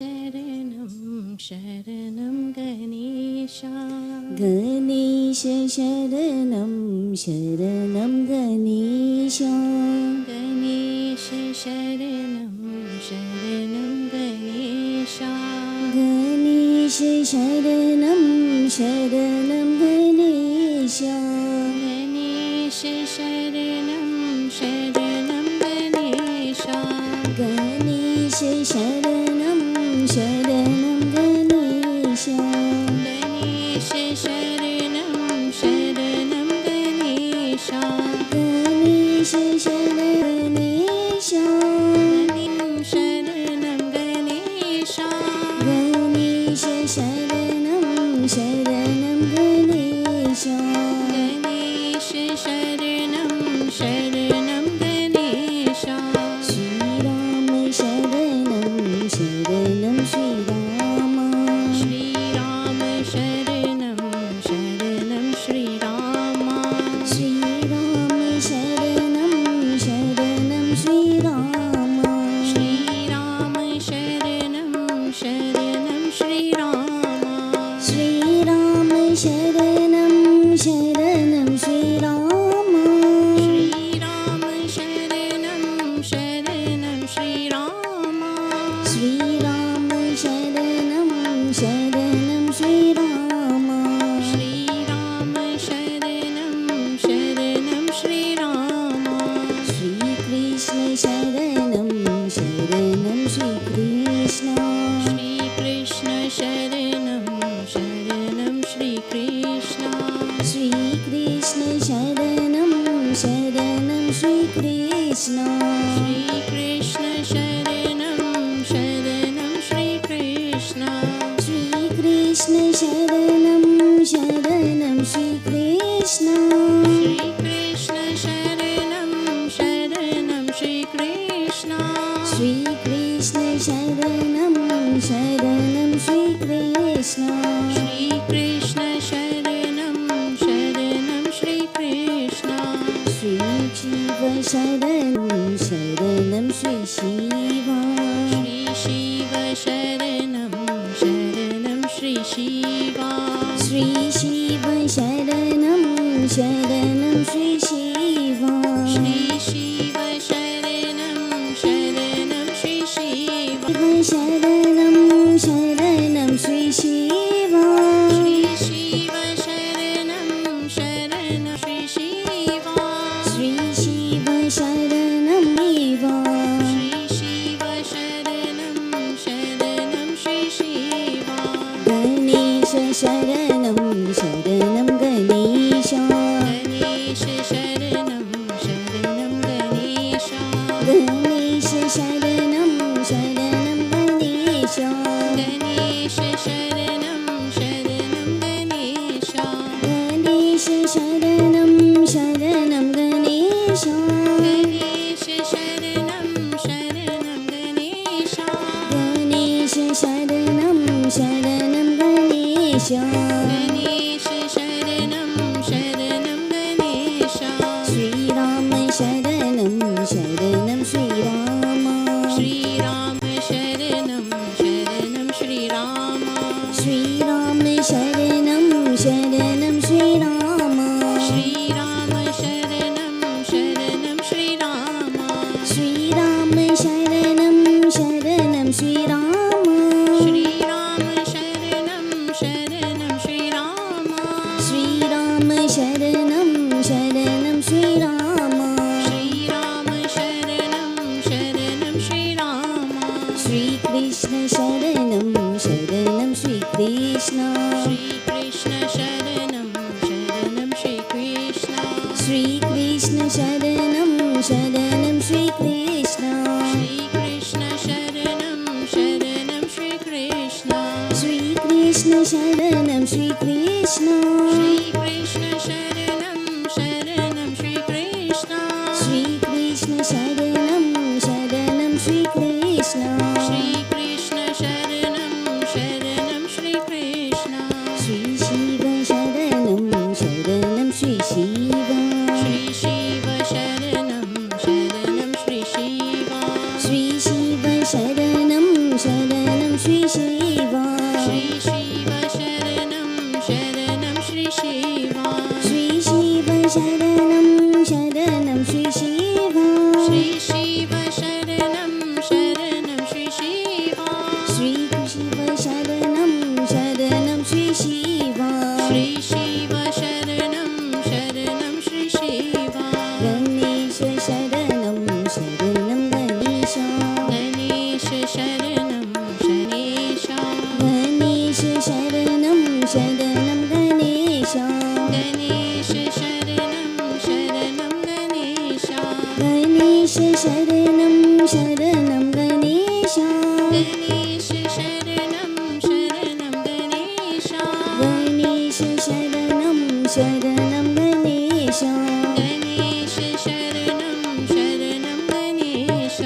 शरणं गणेशा गणेश शरणं शरणं गणेशा गणेश शरणं शरणं गणेशा गणेश शरणं शरणं गणेशा गणेश शरणं शरणं गणेशा गणेश शरणं शरणं गणेशा गणेश शरणं शरणं गणेशा गणेश शरणं शरणं गणेशा गणेश शरणं शरणं गणेशा गणेश शरणं शरणं गणेशा श्रीराम शरणं शरणं श्रीराम श्रीराम शरणं शरणं श्रीराम श्रीराम शरणं शरणं श्रीराम श्रीराम शरणं शरणं श्रीराम श्रीराम शरणं शरणं श्रीराम श्रीराम शरणं शरणं श्रीराम श्रीराम शरणं शरणं श्रीराम श्रीराम शरणं शरणं श्रीराम श्रीकृष्ण शरणं शरणं श्रीकृष्ण श्रीकृष्ण शरणं शरणं श्रीकृष्ण श्रीकृष्ण शरणं शरणं श्रीकृष्ण श्रीकृष्ण शरणं शरणं श्रीकृष्ण श्रीकृष्ण शरणं शरणं श्रीकृष्ण श्रीकृष्ण शरणं शरणं श्रीकृष्ण श्रीकृष्ण शरणं शरणं श्रीकृष्ण श्रीकृष्ण शरणं शरणं श्रीकृष्ण श्रीशिव शरणं शरणं श्रीशिव श्रीशिव शरणं शरणं श्रीशिव श्रीशिव शरणं शरणं श्रीशिव श्रीशिव शरणं शरणं श्रीशिव शरणं शरणं श्रीशिव श्रीशिव शरणं शरणं श्रीशिव श्रीशिव शरणं इव श्रीशिव शरणं शरणं श्रीशिव गणेश शरणं शरणं गणेश गणेश शरणं शरणं गणेश गणेश शरणं शरणं गणेश गणेश शरणं शरणं गणेश गणेश शरणं शरणं गणेश गणेश शरणं शरणं गणेश गणेश शरणं शरणं गणेश गणेश शरणं शरणं गणेश श्रीराम शरणं शरणं श्रीराम श्रीराम शरणं शरणं श्रीराम श्रीराम शरणं शरणं श्रीराम श्रीराम शरणं शरणं श्रीराम श्रीराम शरणं शरणं श्रीराम श्रीराम शरणं शरणं श्रीराम श्रीराम शरणं शरणं श्रीराम श्रीराम शरणं शरणं श्रीराम श्रीकृष्ण शरणं शरणं श्रीकृष्ण श्रीकृष्ण शरणं शरणं श्रीकृष्ण श्रीकृष्ण शरणं शरणं श्रीकृष्ण श्रीकृष्ण शरणं शरणं श्रीकृष्ण श्रीकृष्ण शरणं श्रीकृष्ण श्रीकृष्ण शरणं शरणं श्रीकृष्ण श्रीकृष्ण शरणं शरणं श्रीकृष्ण श्रीकृष्ण शरणं शरणं श्रीकृष्ण श्रीशिव शरणं शरणं श्रीशिव श्रीशिव शरणं शरणं श्रीशिव श्रीशिव शरणं शरणं श्री शिवा श्री शिव शरणं शरणं श्री शिवा श्री शिव शरणं शरणं श्री शिवा श्री शिव शरणं शरणं श्री शिवा श्री शिव शरणं शरणं श्री शिवा श्री शिव शरणं शरणं श्री शिवा गणेश शरणं शरणं गणेश गणेश शरणं गणेश गणेश शरणं शरणं गणेश गणेश शरणं शरणं गणेश गणेश शरणं शरणं गणेश गणेश शरणं शरणं गणेश गणेश शरणं शरणं गणेश गणेश शरणं शरणं गणेश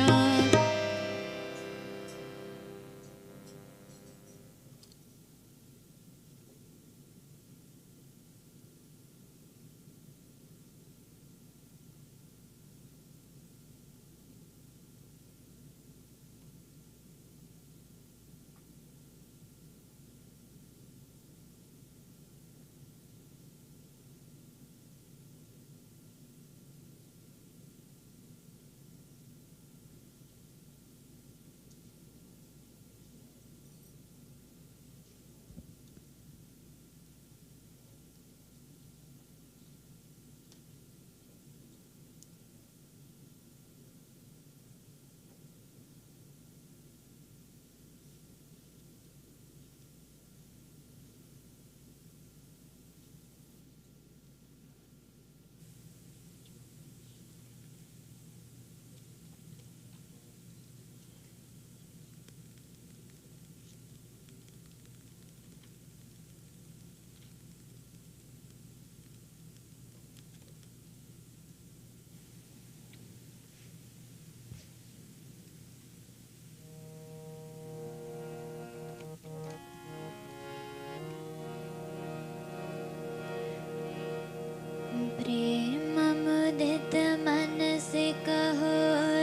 प्रेम मुदित मन से कहो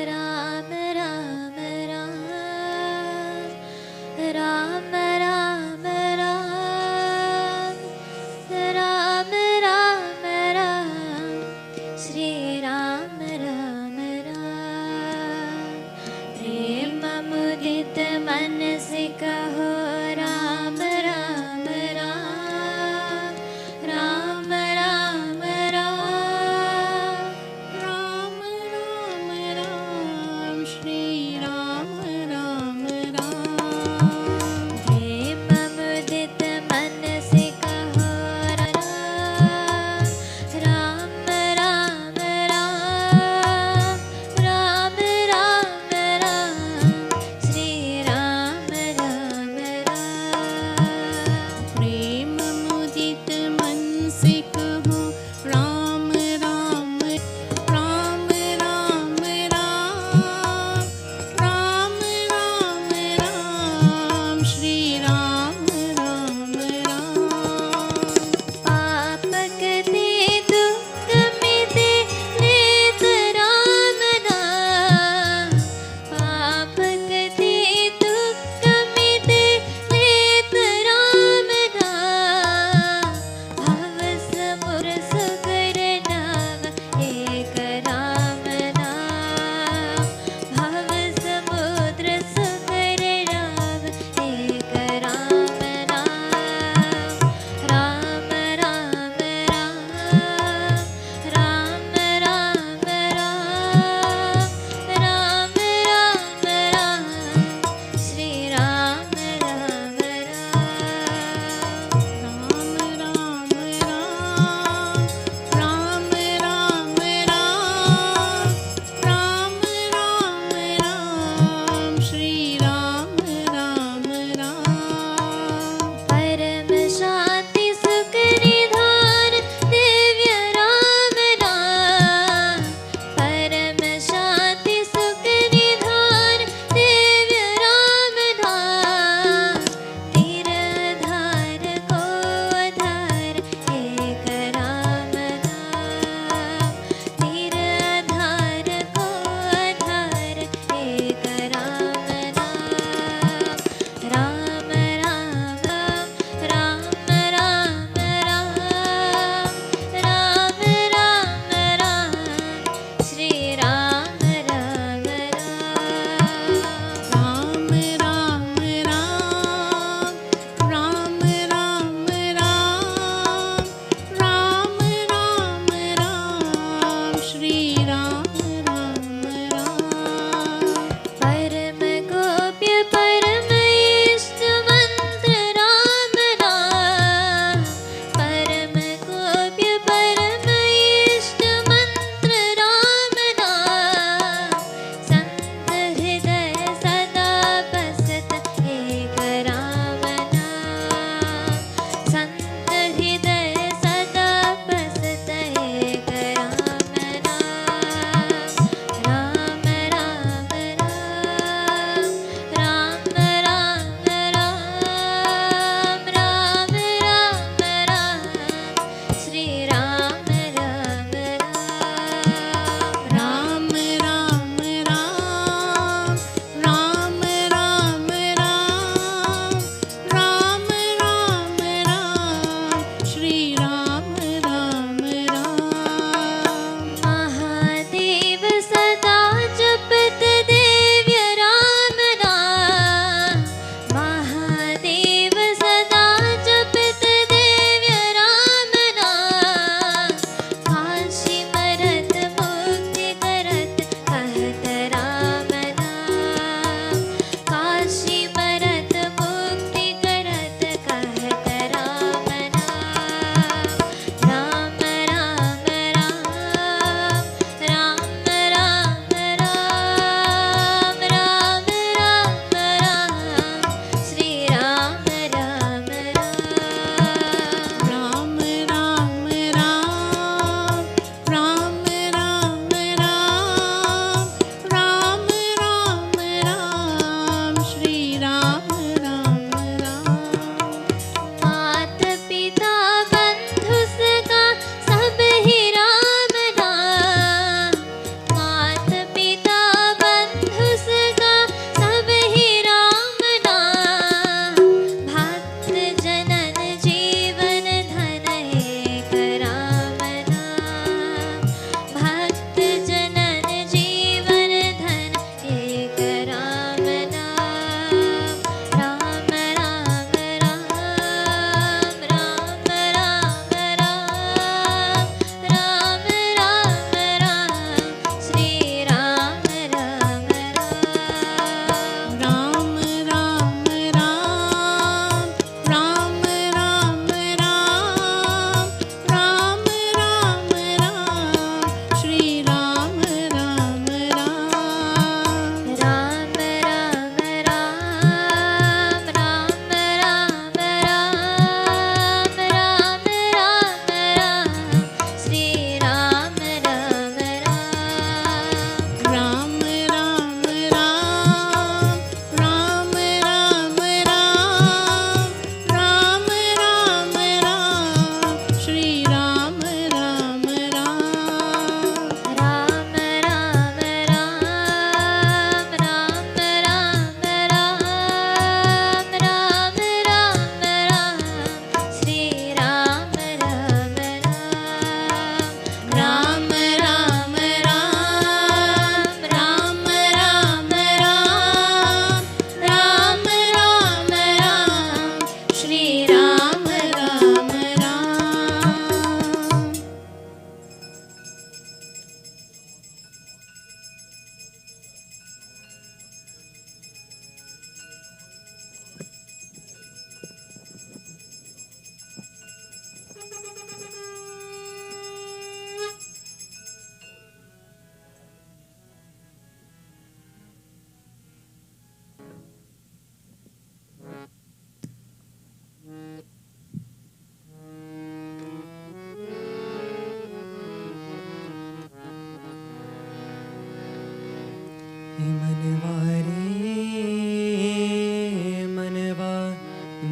राम राम राम राम राम राम राम राम राम श्री राम राम राम प्रेम मुदित मन से कहो राम राम राम राम राम राम राम राम श्री राम राम राम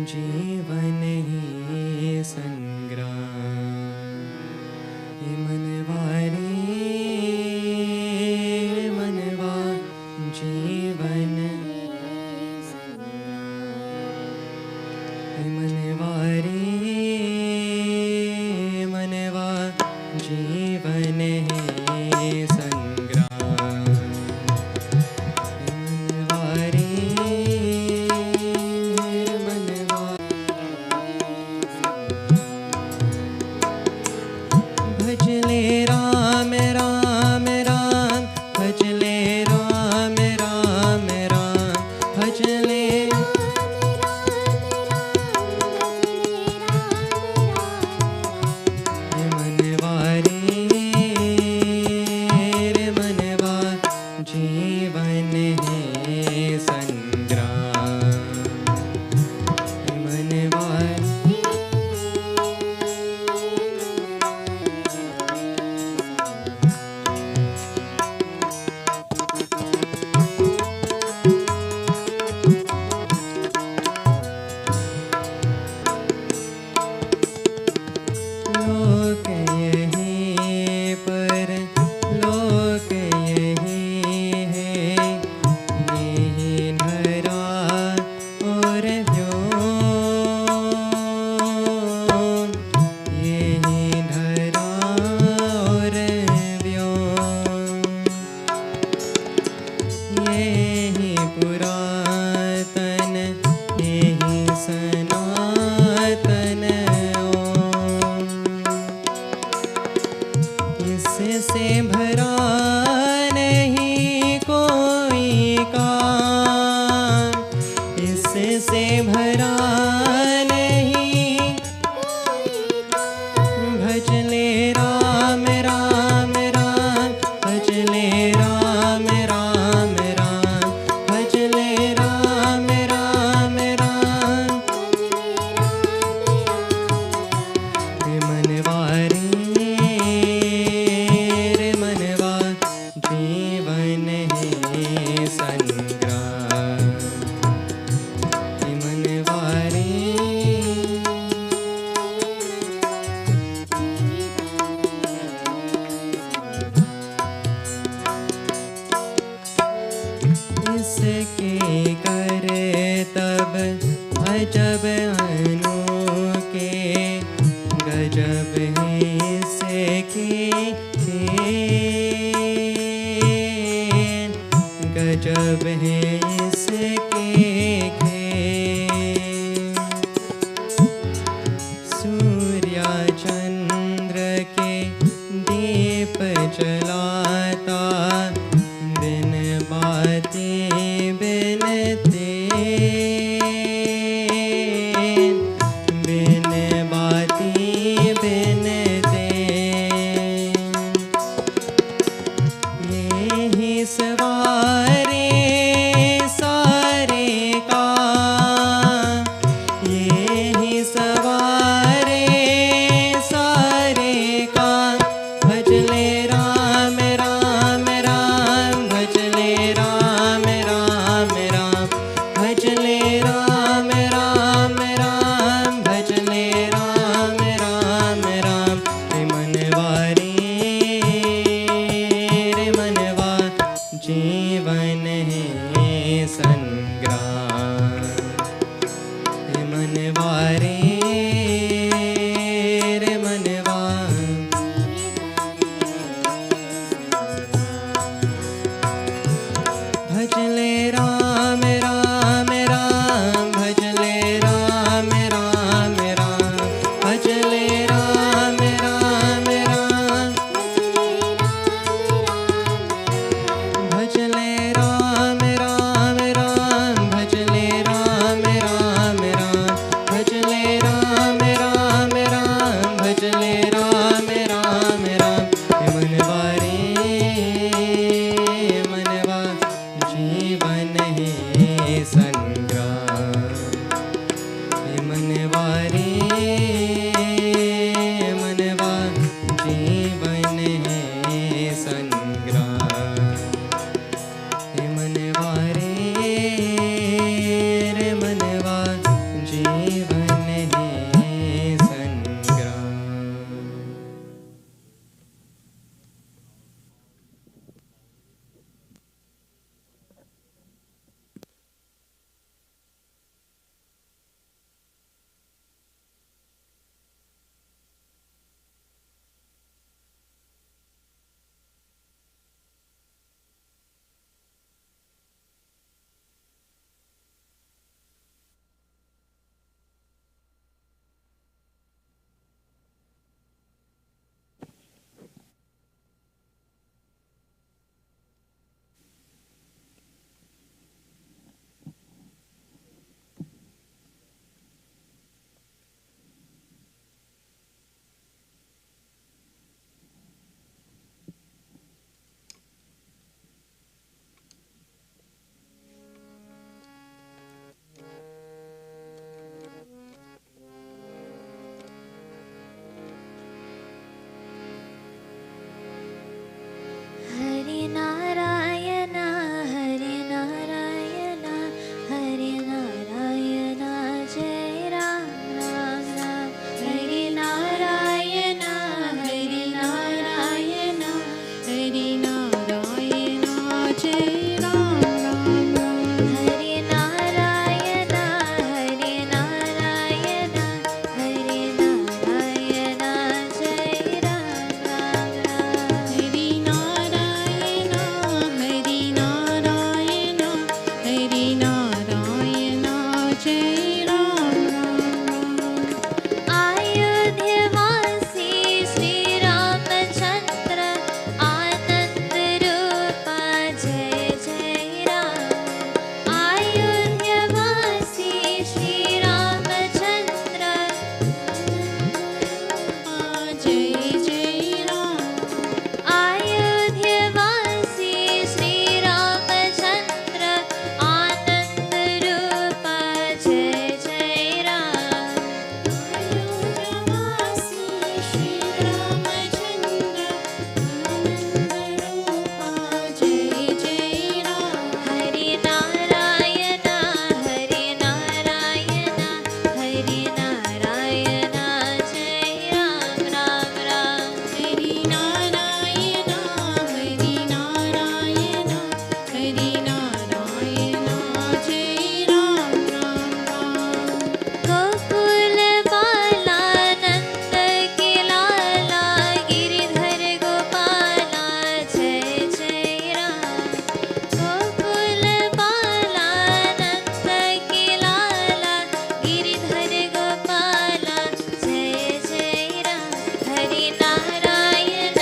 जीवन ही संग्राम हे मनवा जीवन हे मनवा जीवन है संग्राम मनवा भजले राम राम राम भजले राम राम राम भजले मनवा जीवन है संग्राम मनवा लोक यहीं पर लोक यहीं है यहीं धरा और व्योम यहीं धरा और व्योम यहीं पुरातन यहीं सनातन इससे भरा नहीं कोई काम इससे भरा नहीं भजले राम राम राम भजले राम राम राम भजले राम राम राम मनवा जीवन है संग्राम मनवा इसके करे तब अजब अनोखे गजब है इसके खेल गजब है इसके खेल सूर्य चंद्र के दीप जलाता बिन बाते बिन तेल बिन बाती बिन तेल यही सवारे सारे काम यही सवारे सारे काम भजले राम राम राम भजले राम राम राम भजले राम राम राम भजले राम राम राम हे मनवा जीवन है संग्राम हे मनवा मनवा भजले राम राम राम भजले राम राम राम भजले राम राम राम भजले राम राम राम भजले राम राम राम भजले राम अयोध्यवासी श्री रामचंद्र आनंद रूप जय जय राम। अयोध्यवासी श्री रामचंद्र जय जय राम। अयोध्यवासी श्री रामचंद्र आनंद रूप जय जय राम। अयोध्यवासी श्री रामचंद्र आनंद रूपा जय जय राम। हरि नारायण हरि नारायण हरि नारायण जय राम राम राम। हरि नारायण हरि नारायण हरि नारायण जय राम राम राम। गोकुल बाला नंद के लाला गिरिधर गोपाला जय जय राम। गोकुल बाला नंद के लाला गिरिधर गोपाला जय जय राम। हरि नारायण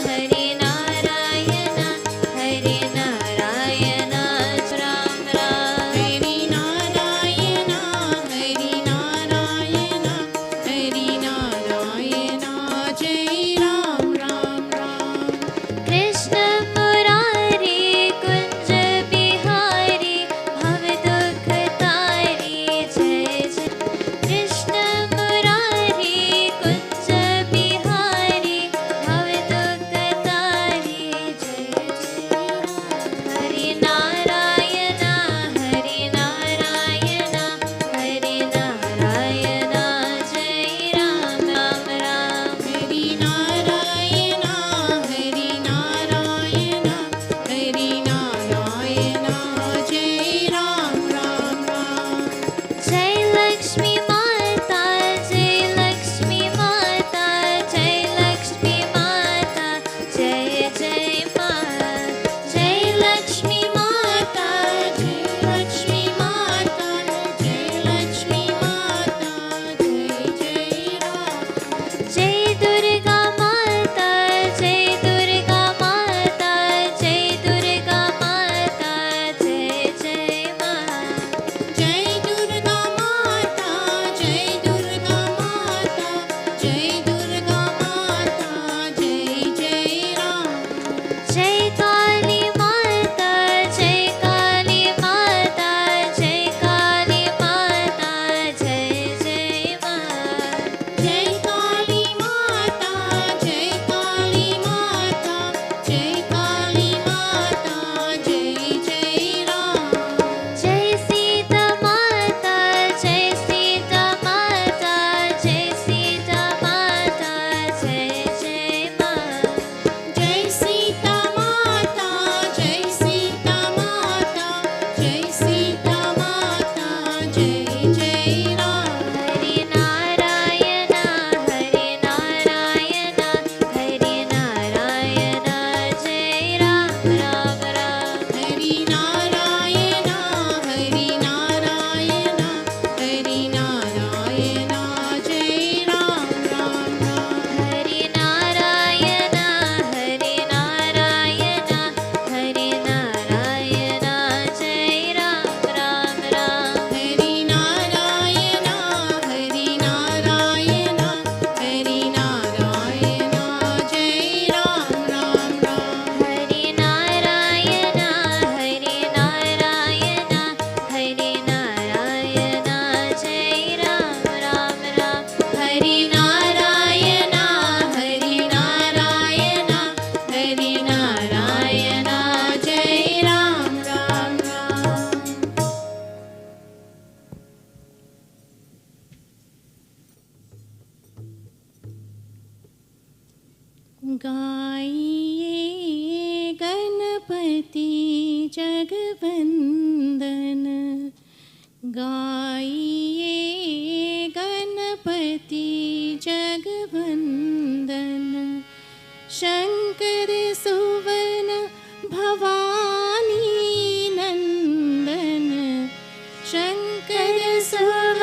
हरि नारायण हरि नारायण राम राम। हरि नारायण हरि नारायण हरि नारायण जय राम राम राम। कृष्ण मुरारी कुंज बिहारी भव दुख तारी जय जय। कृष्ण मुरारी कुंज बिहारी भव दुख तारी जय जय राम। हरि नारायण हरि नारायण हरि नारायण जय राम राम राम। हरि नारायण हरि नारायण हरि नारायण जय राम राम राम। जय लक्ष्मी माता जय लक्ष्मी माता जय लक्ष्मी माता जय जय माँ। जय लक्ष्मी माता जय लक्ष्मी माता जय लक्ष्मी माता जय जय राम। जय दुर्गा माता जय दुर्गा माता जय दुर्गा माता जय जय माँ। जय दुर्गा माता जय दुर्गा माता जय दुर्गा माता जय जय राम। जय काली माता जय काली माता जय काली माता जय जय माँ। जय काली माता जय काली माता जय काली माता जय जय राम। जय सीता माता जय सीता माता जय सीता माता जय जय माँ। जय सीता माता जय सीता माता जय सीता माता जय जय राम। हरि नारायण हरि नारायण हरि नारायण जय राम राम राम। हरि नारायण हरि नारायण हरि नारायण जय राम राम राम। हरि नारायण हरि नारायण हरि नारायण जय राम राम राम। हरि नारायण हरि नारायण हरि नारायण जय राम राम राम। हरि नारायण हरि नारायण हरि नारायण जय राम राम राम। हरि नारायण हरि नारायण हरि नारायण जय राम राम राम। गाइए गणपति जगवंदन। गाइए गणपति जगवंदन। शंकर सुवन भवानी नंदन। शंकर सुवन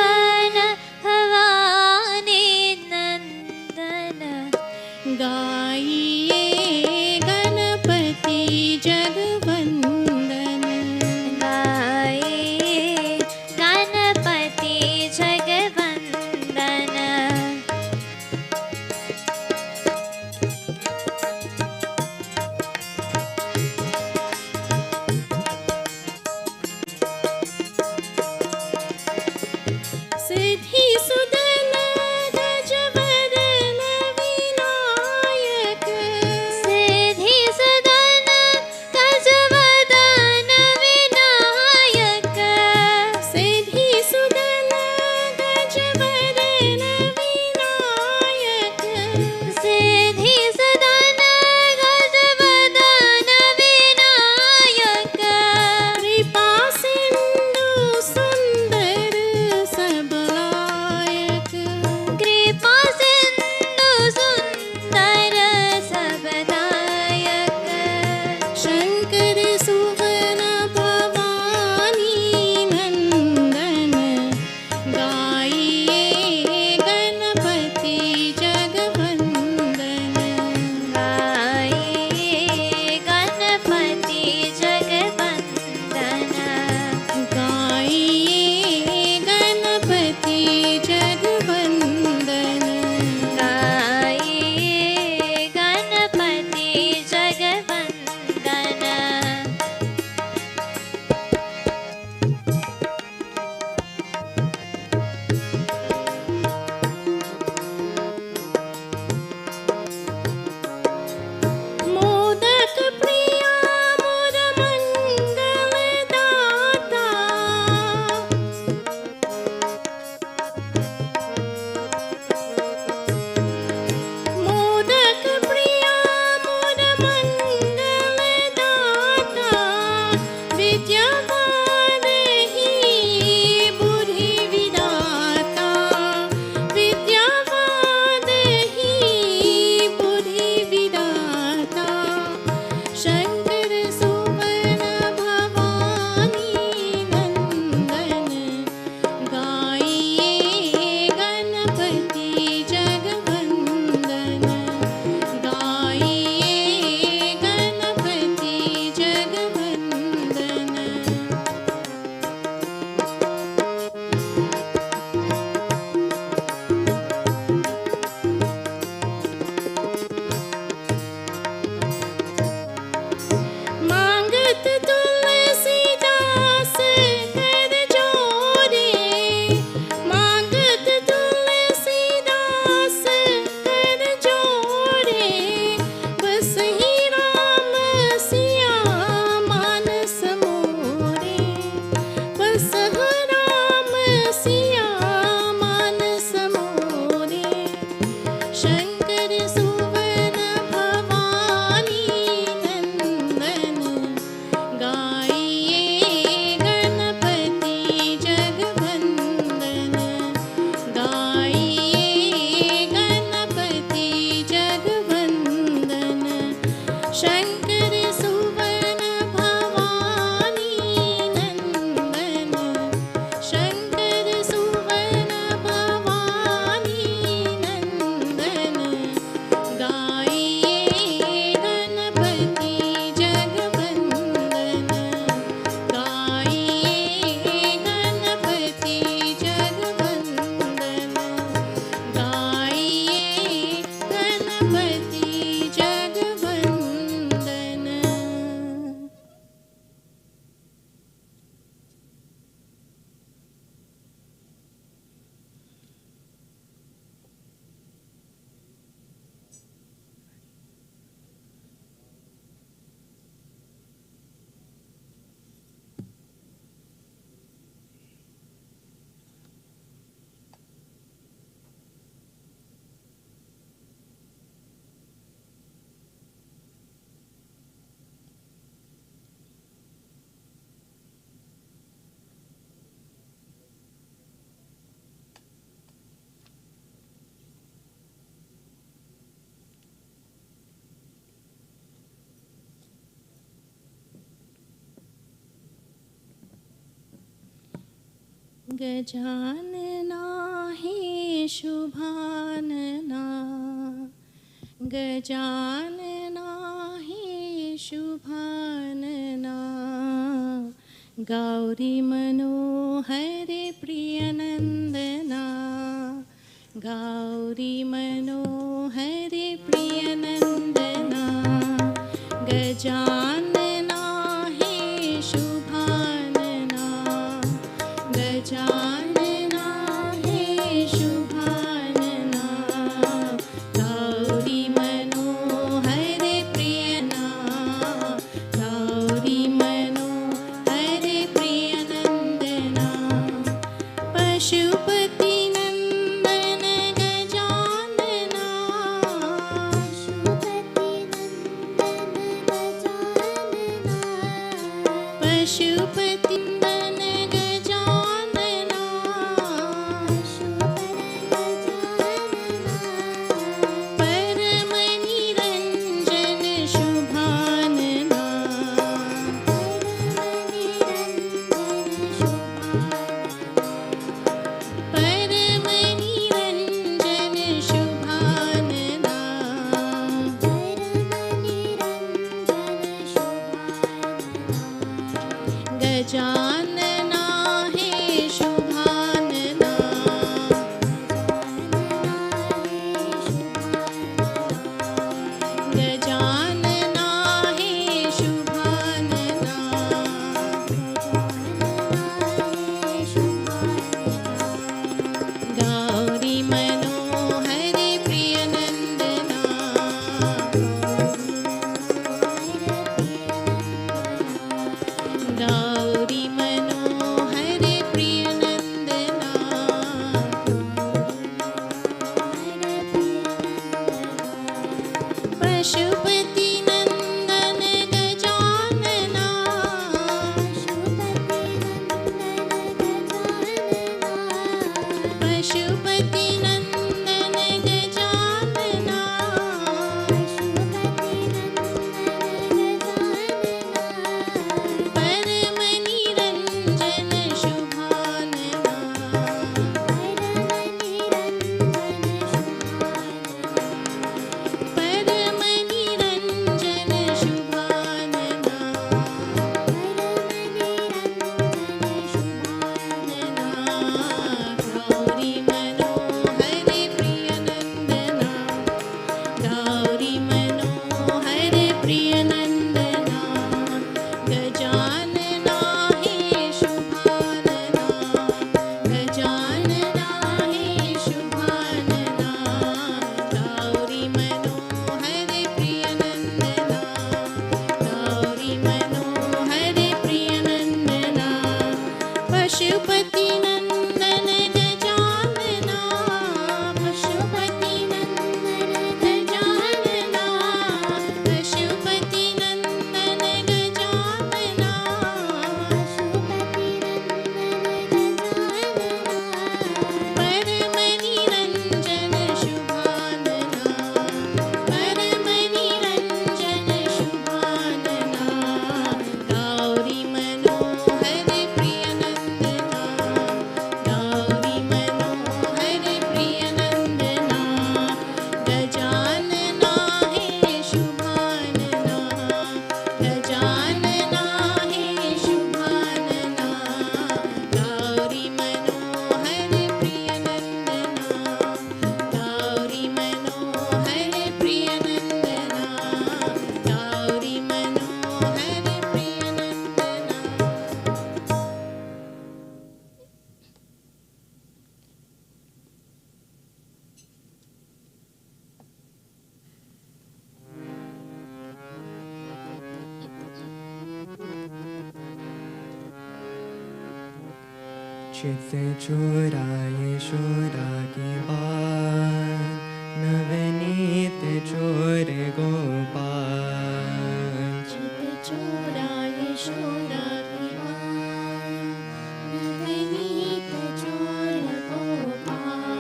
गाइए गणपति जगवंदन शंकर सुवन भवानी नंदन शंकर सुवन भवानी नंदन गाइए गणपति जगवंदन गाइए गणपति जगवंदन गाइए गणपति जगवंदन। गजानना हे शुभानना गजानना हे शुभानना गौरी मनोहरे प्रियनंदना गौरी मनोहरे प्रियनंदना गजानना हे शुभानना गजानना हे शुभानना गौरी मनोहरे प्रियना गौरी मनोहरे प्रियनंदना पशुपति नंदन गजानना पशुपति नंदन गजानना परम निरंजन शुभानना परम निरंजन शुभानना गजानना हे शुभानना गजानना हे शुभानना गौरी मनोहरे प्रियनंदना गौरी मनोहरे प्रियनंदना पशुपति नंदन गजानना पशुपति नंदन गजानना परम निरंजन शुभानना परम निरंजन शुभानना गौरी मनोहरे चित चोरा यशोदा की बात, नवनीत चोर गोपाल। चित चोरा यशोदा की बात, नवनीत चोर गोपाल।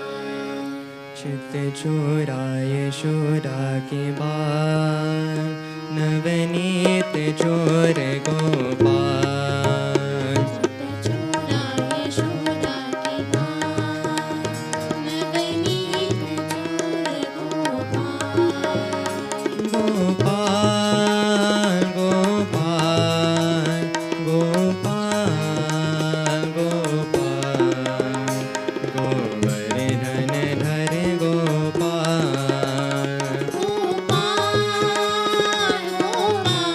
चित चोरा यशोदा की बात, नवनीत चोर गोपाल। चित चोरा यशोदा की बात, नवनीत चोर गोपाल। गोपाल गोपाल गोपाल गोपाल, गोवर्धन धर गोपाल। गोपाल गोपाल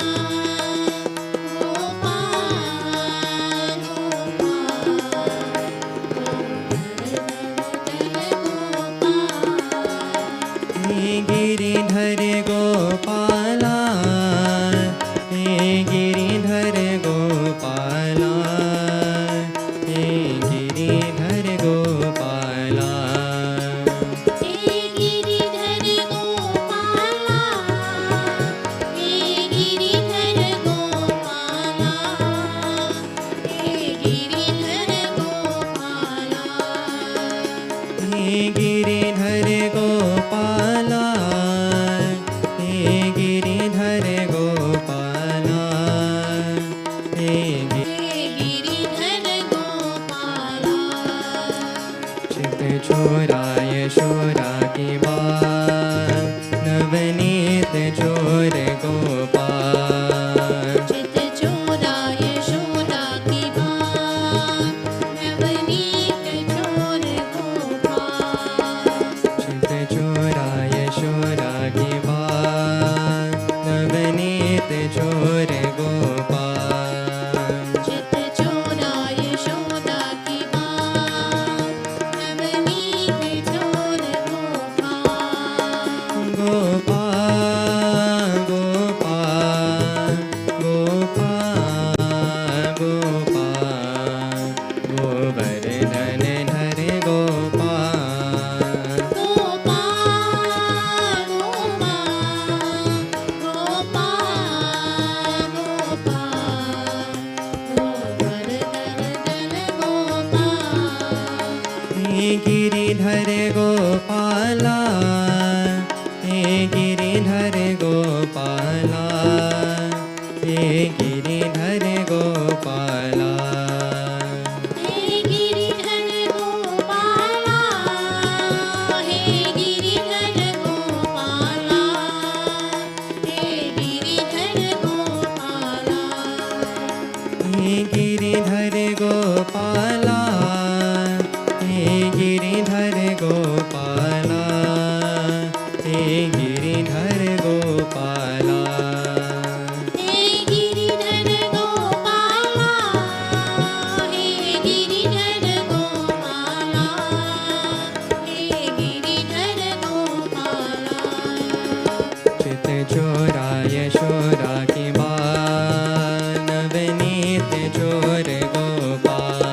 गोपाल, हे गिरिधर गोपाला, हे गिरिधर गोपाला, हे गिरिधर गोपाला। हे गिरिधर गोपाला, हे गिरिधर गोपाला, हे गिरिधर गोपाला। हे गिरिधर गोपाला, हे गिरिधर गोपाला, हे गिरिधर गोपाला। चित चोरा यशोदा की बात, नवनीत चोर गोपाल। चित चोरा यशोदा की बात, नवनीत चोर गोपाल। चित चोरा यशोदा की बात, नवनीत चोर गोपाल। चित चोरा यशोदा की बात, नवनीत चोर गोपाल। गोपाल गोपाल गोपाल गोपाल, गोवर्धन धर गोपाल। गोपाल गोपाल गोपाल गोपाल, गोवर्धन गोपाल। हे गिरिधर गोपाला, हे गिरिधर गोपाला, हे गिरिधर गोपाला। हे गिरिधर गोपाला, हे गिरिधर गोपाला, हे गिरिधर गोपाला। हे गिरिधर गोपाला, हे गिरिधर गोपाला, हे गिरिधर गोपाला। हे गिरिधर गोपाला, हे गिरिधर गोपाला, हे गिरिधर गोपाला। चित चोरा यशोदा की बात, नवनीत चोर गोपाल।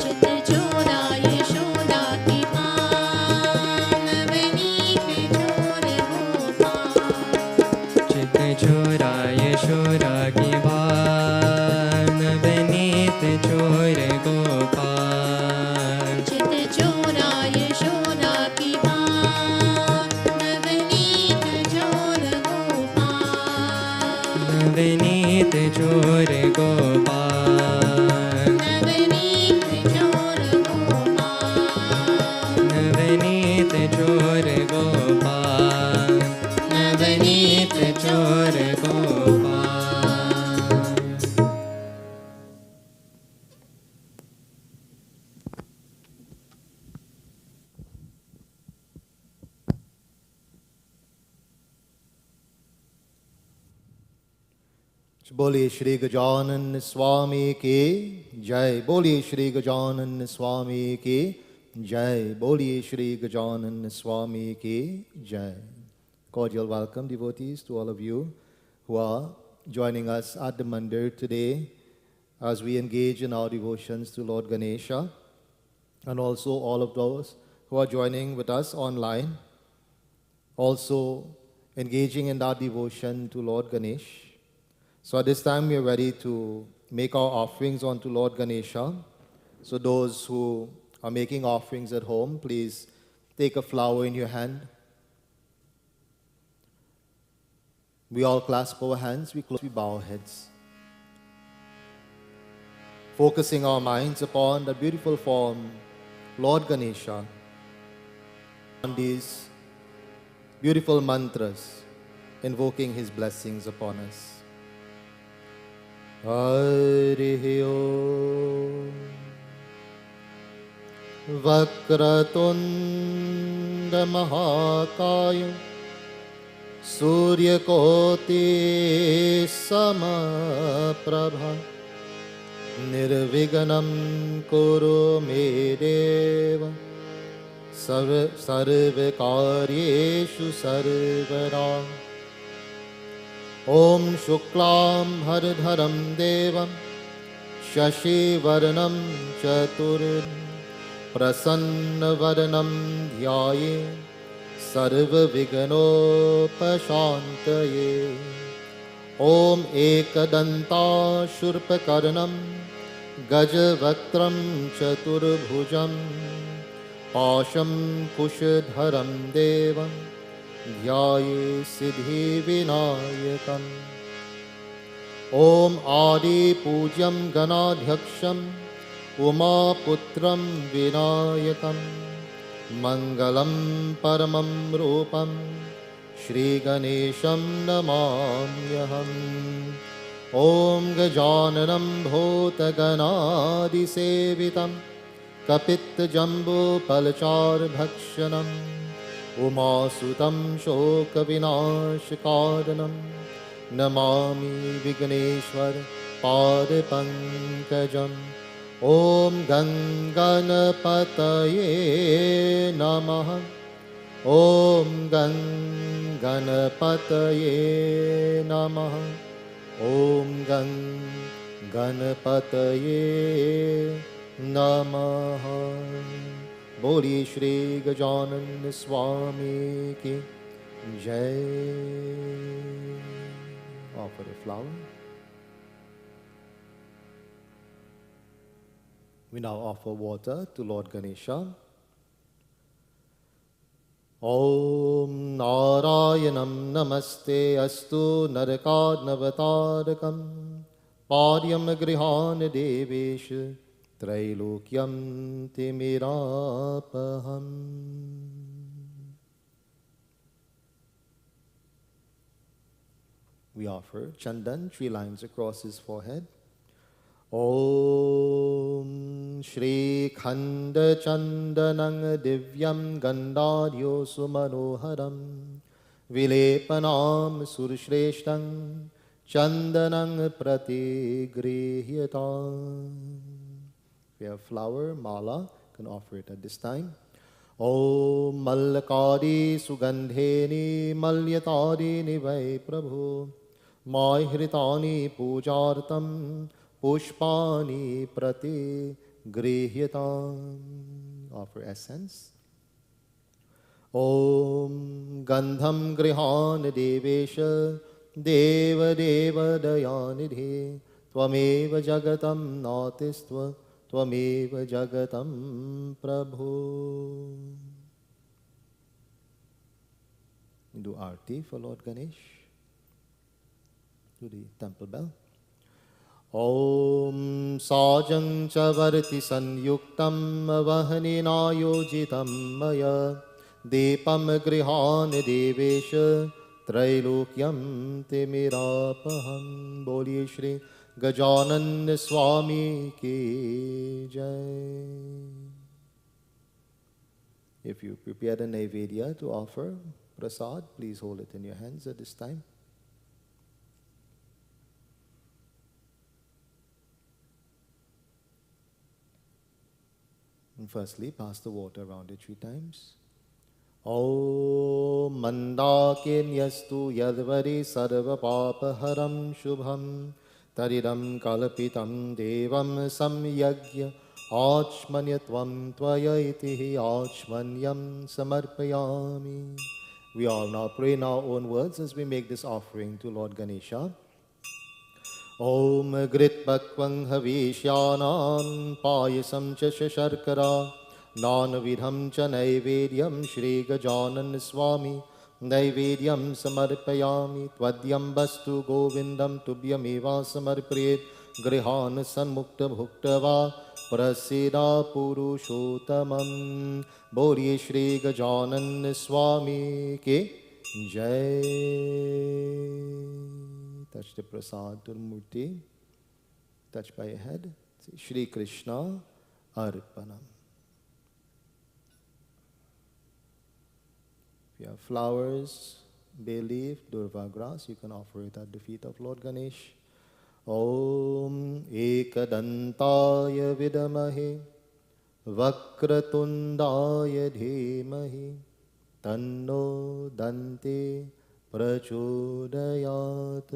चित चोरा यशोदा की बात, नवनीत चोर गोपाल। चित चोरा यशोदा की बात, नवनीत चोर गोपाल। चित चोरा यशोदा की बात, नवनीत चोर गोपाल। नवनीत चोर गोपाल। नवनीत चोर गोपाल। नवनीत चोर गोपाल। नवनीत चोर गोपाल। बोलिए श्री गजानन स्वामी की जय। बोलिए श्री गजानन स्वामी की जय। बोलिए श्री गजानन स्वामी की जय। Cordial welcome, devotees, to all of you who are joining us at the mandir today as we engage in our devotions to Lord Ganesha, and also all of those who are joining with us online, also engaging in that devotion to Lord Ganesh. So at this time, we are ready to make our offerings unto Lord Ganesha. So those who are making offerings at home, please take a flower in your hand. We all clasp our hands, we bow our heads, focusing our minds upon the beautiful form, Lord Ganesha, on these beautiful mantras, invoking his blessings upon us. Harihi Om Vakratunda Mahakaya Suryakoti Samaprabha Nirviganam Kuru Medeva Sarvakaryeshu Sarvara Om Shuklam Hardharam Devam Shashi Varanam Chatur Prasanna Varanam Dhyaye Sarva Vigano Pashantaye Om Ekadanta Shurpakaranam Gajavaktram Chaturbhujam Pasham Kushadharam Devam Dhyaye Siddhi Vinayakam Om Adi Pujyam Ganadhyaksham Uma Putram Vinayakam Mangalam Paramam Rupam Shri Ganesham Namamyaham Om Gajananam Bhota Ganadi Sevitam Kapit Jambu Palachar Bhakshanam Umasutam Shoka Vinashikadanam Namami Vigneshwar Pad Pankajam Om Ganganapataye Namaha Om Ganganapataye Namaha Om Ganganapataye Namaha Boli Shri Gajanan Swami Ki Jai. Offer a flower. We now offer water to Lord Ganesha. Om Narayanam Namaste Astu Narakadnavatarakam Paryam Grihan Devesh Trailokyam Timirapaham. We offer Chandan, 3 lines across his forehead. Om Shri Khanda Chandanang Divyam Gandharyo Sumanoharam Vilepanam Surshreshtang Chandanang Pratigrihyatam. We have flower, mala, can offer it at this time. Om Mallakadi Sugandheni Malyatadi Nivai Prabhu Maihritani Pujartam Pushpani Prati Grihyatam. Offer essence. Om Gandham Grihan Devesha Deva Deva Dayanidhi Tvameva Jagatam Natistva Tvameva Jagatam Prabhu. We do Aarti for Lord Ganesh. To the temple bell. Om Sajang Chavarti Sanyuktam Vahanina Yojitam Maya Depam Grihan Devesha Trailokyam Timirapaham. Boliye Shri Gajanan Swami Ki Jai. If you prepared a Naivedya to offer prasad, please hold it in your hands at this time. And firstly, pass the water around it 3 times. Om Mandakin Yastu Yadvari Sarva Papaharam Shubham तदिदं कल्पितं देवं संयज्ञ आचमन्यत्वं त्वया इति आचमन्यं समर्पयामि. We all now pray in our own words as we make this offering to Lord Ganesha. Om Gritpakvang Havisyanam Payasam Cha Sharkara Nanavidham Cha Naivedyam Shri Gajanan Swami Naivedyam Samarpayami Tvadyam Bastu Govindam Tubhyam Eva Samarpriyet Grihan Sanmukta Bhuktava Prasida Purushottamam. Boliye Shri Gajanan Swami Ke Jai. Touch the prasad to the murti. Touch by your head. Say Shri Krishna Arpanam. If you have flowers, bay leaf, durva grass, you can offer it at the feet of Lord Ganesh. Om Ekadantaya Vidamahe Vakratundaya Dhimahi Tanno Dante Prachodayat.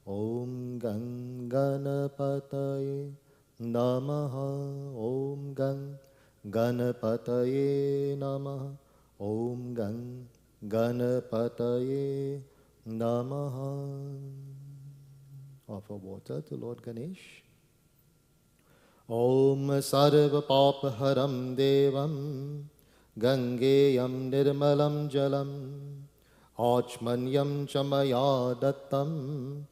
Om Ganganapataye Namaha. Om Ganganapataye Namaha. Om Ganganapataye Namaha. Offer water to Lord Ganesh. Om Sarva Papaharam Devam Gangeyam Nirmalam Jalam Achmanyam Chamaya Dattam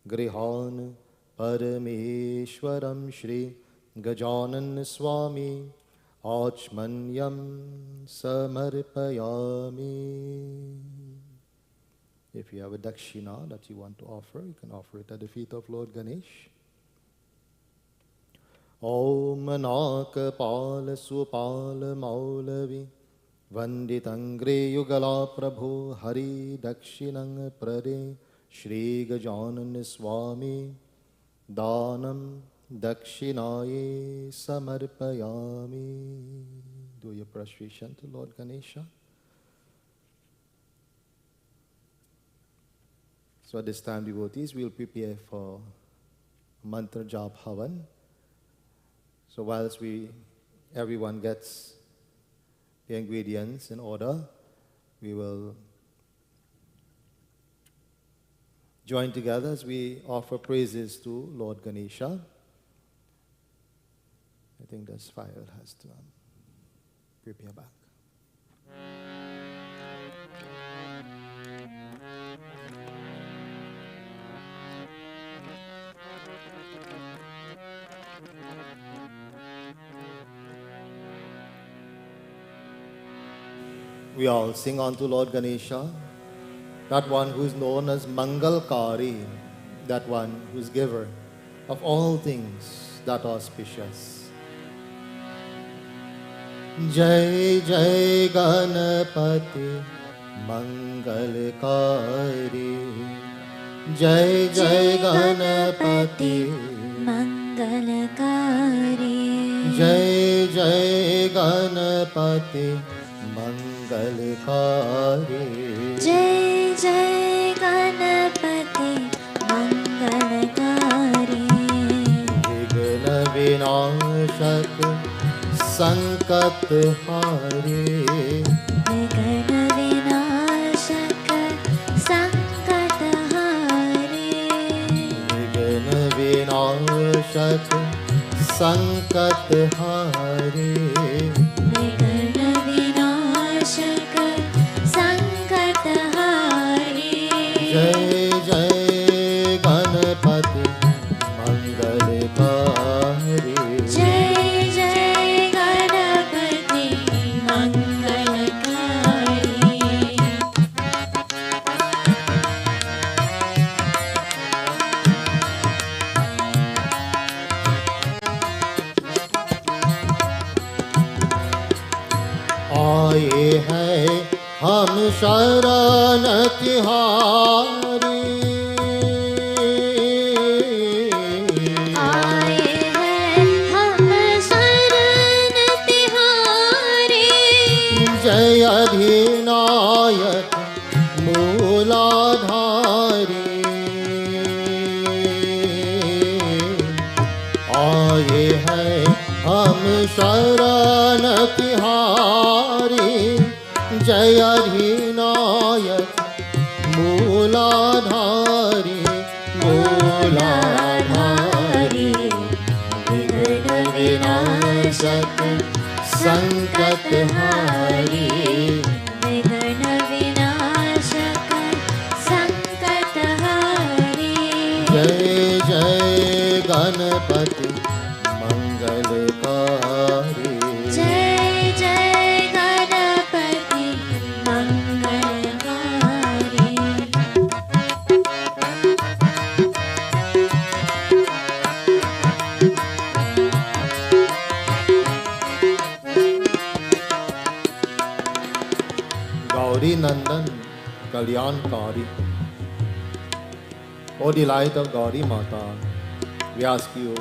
Grihan Parameshwaram Shri Gajanan Swami Achmanyam Samarpayami. If you have a dakshina that you want to offer, you can offer it at the feet of Lord Ganesh. Om Nakapala Supala Maulavi Vanditangre Yugala Prabhu Hari Dakshinang Prade Shri Gajanan Swami Danam Dakshinaye Samarpayami. Do your prostration to Lord Ganesha. So at this time, devotees, we will prepare for mantra japa havan. So whilst everyone gets the ingredients in order, we will join together as we offer praises to Lord Ganesha. I think this fire has to prepare back. We all sing unto Lord Ganesha, that one who is known as Mangalkari, that one who is giver of all things that are auspicious. Jai Jai Ganapati Mangalkari, Jai Jai Ganapati Mangalakari, Jai Jai Ganapati Mangalkari, Jai Jai Ganapati Mangalakari, Vigna Vinashak Sankat Hari, Vigna Vinashak Sankat Hari, Vigna Vinashak Sankat Hari, Vigna Vinashak Sankat Hari, Jai Jai Ganapati Mangalkari, Jai Jai Ganapati Mangalakari. आए हैं हम शरण तिहारी, आए हैं हम शरण तिहारी, जय अधिनायक मूलाधारी, जय अधिनायक मूलाधारी मूलाधारी विघ्न विनाशक संकट हारी विघ्न विनाशक संकट हारी जय जय गणपति मंगलकारी जय जय गणपति मंगलकारी गौरी नंदन कल्याणकारी O delight of Gauri Mata, we ask you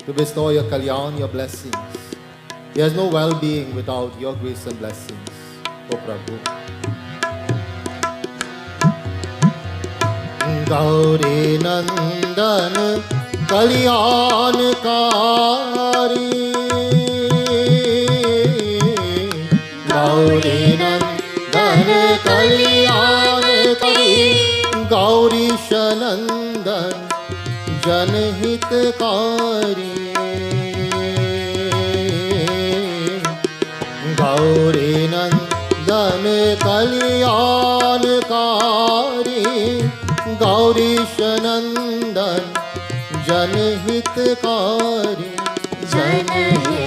to bestow your kalyan, your blessings. There is no well-being without your grace and blessings, O Prabhu. Gauri Nandan Kalyankari Gauri Nandan Kalyankari Gauri Shanandan Janhitkari Gauri Nandan Kalyankari Gauri Shanandan Janhitkari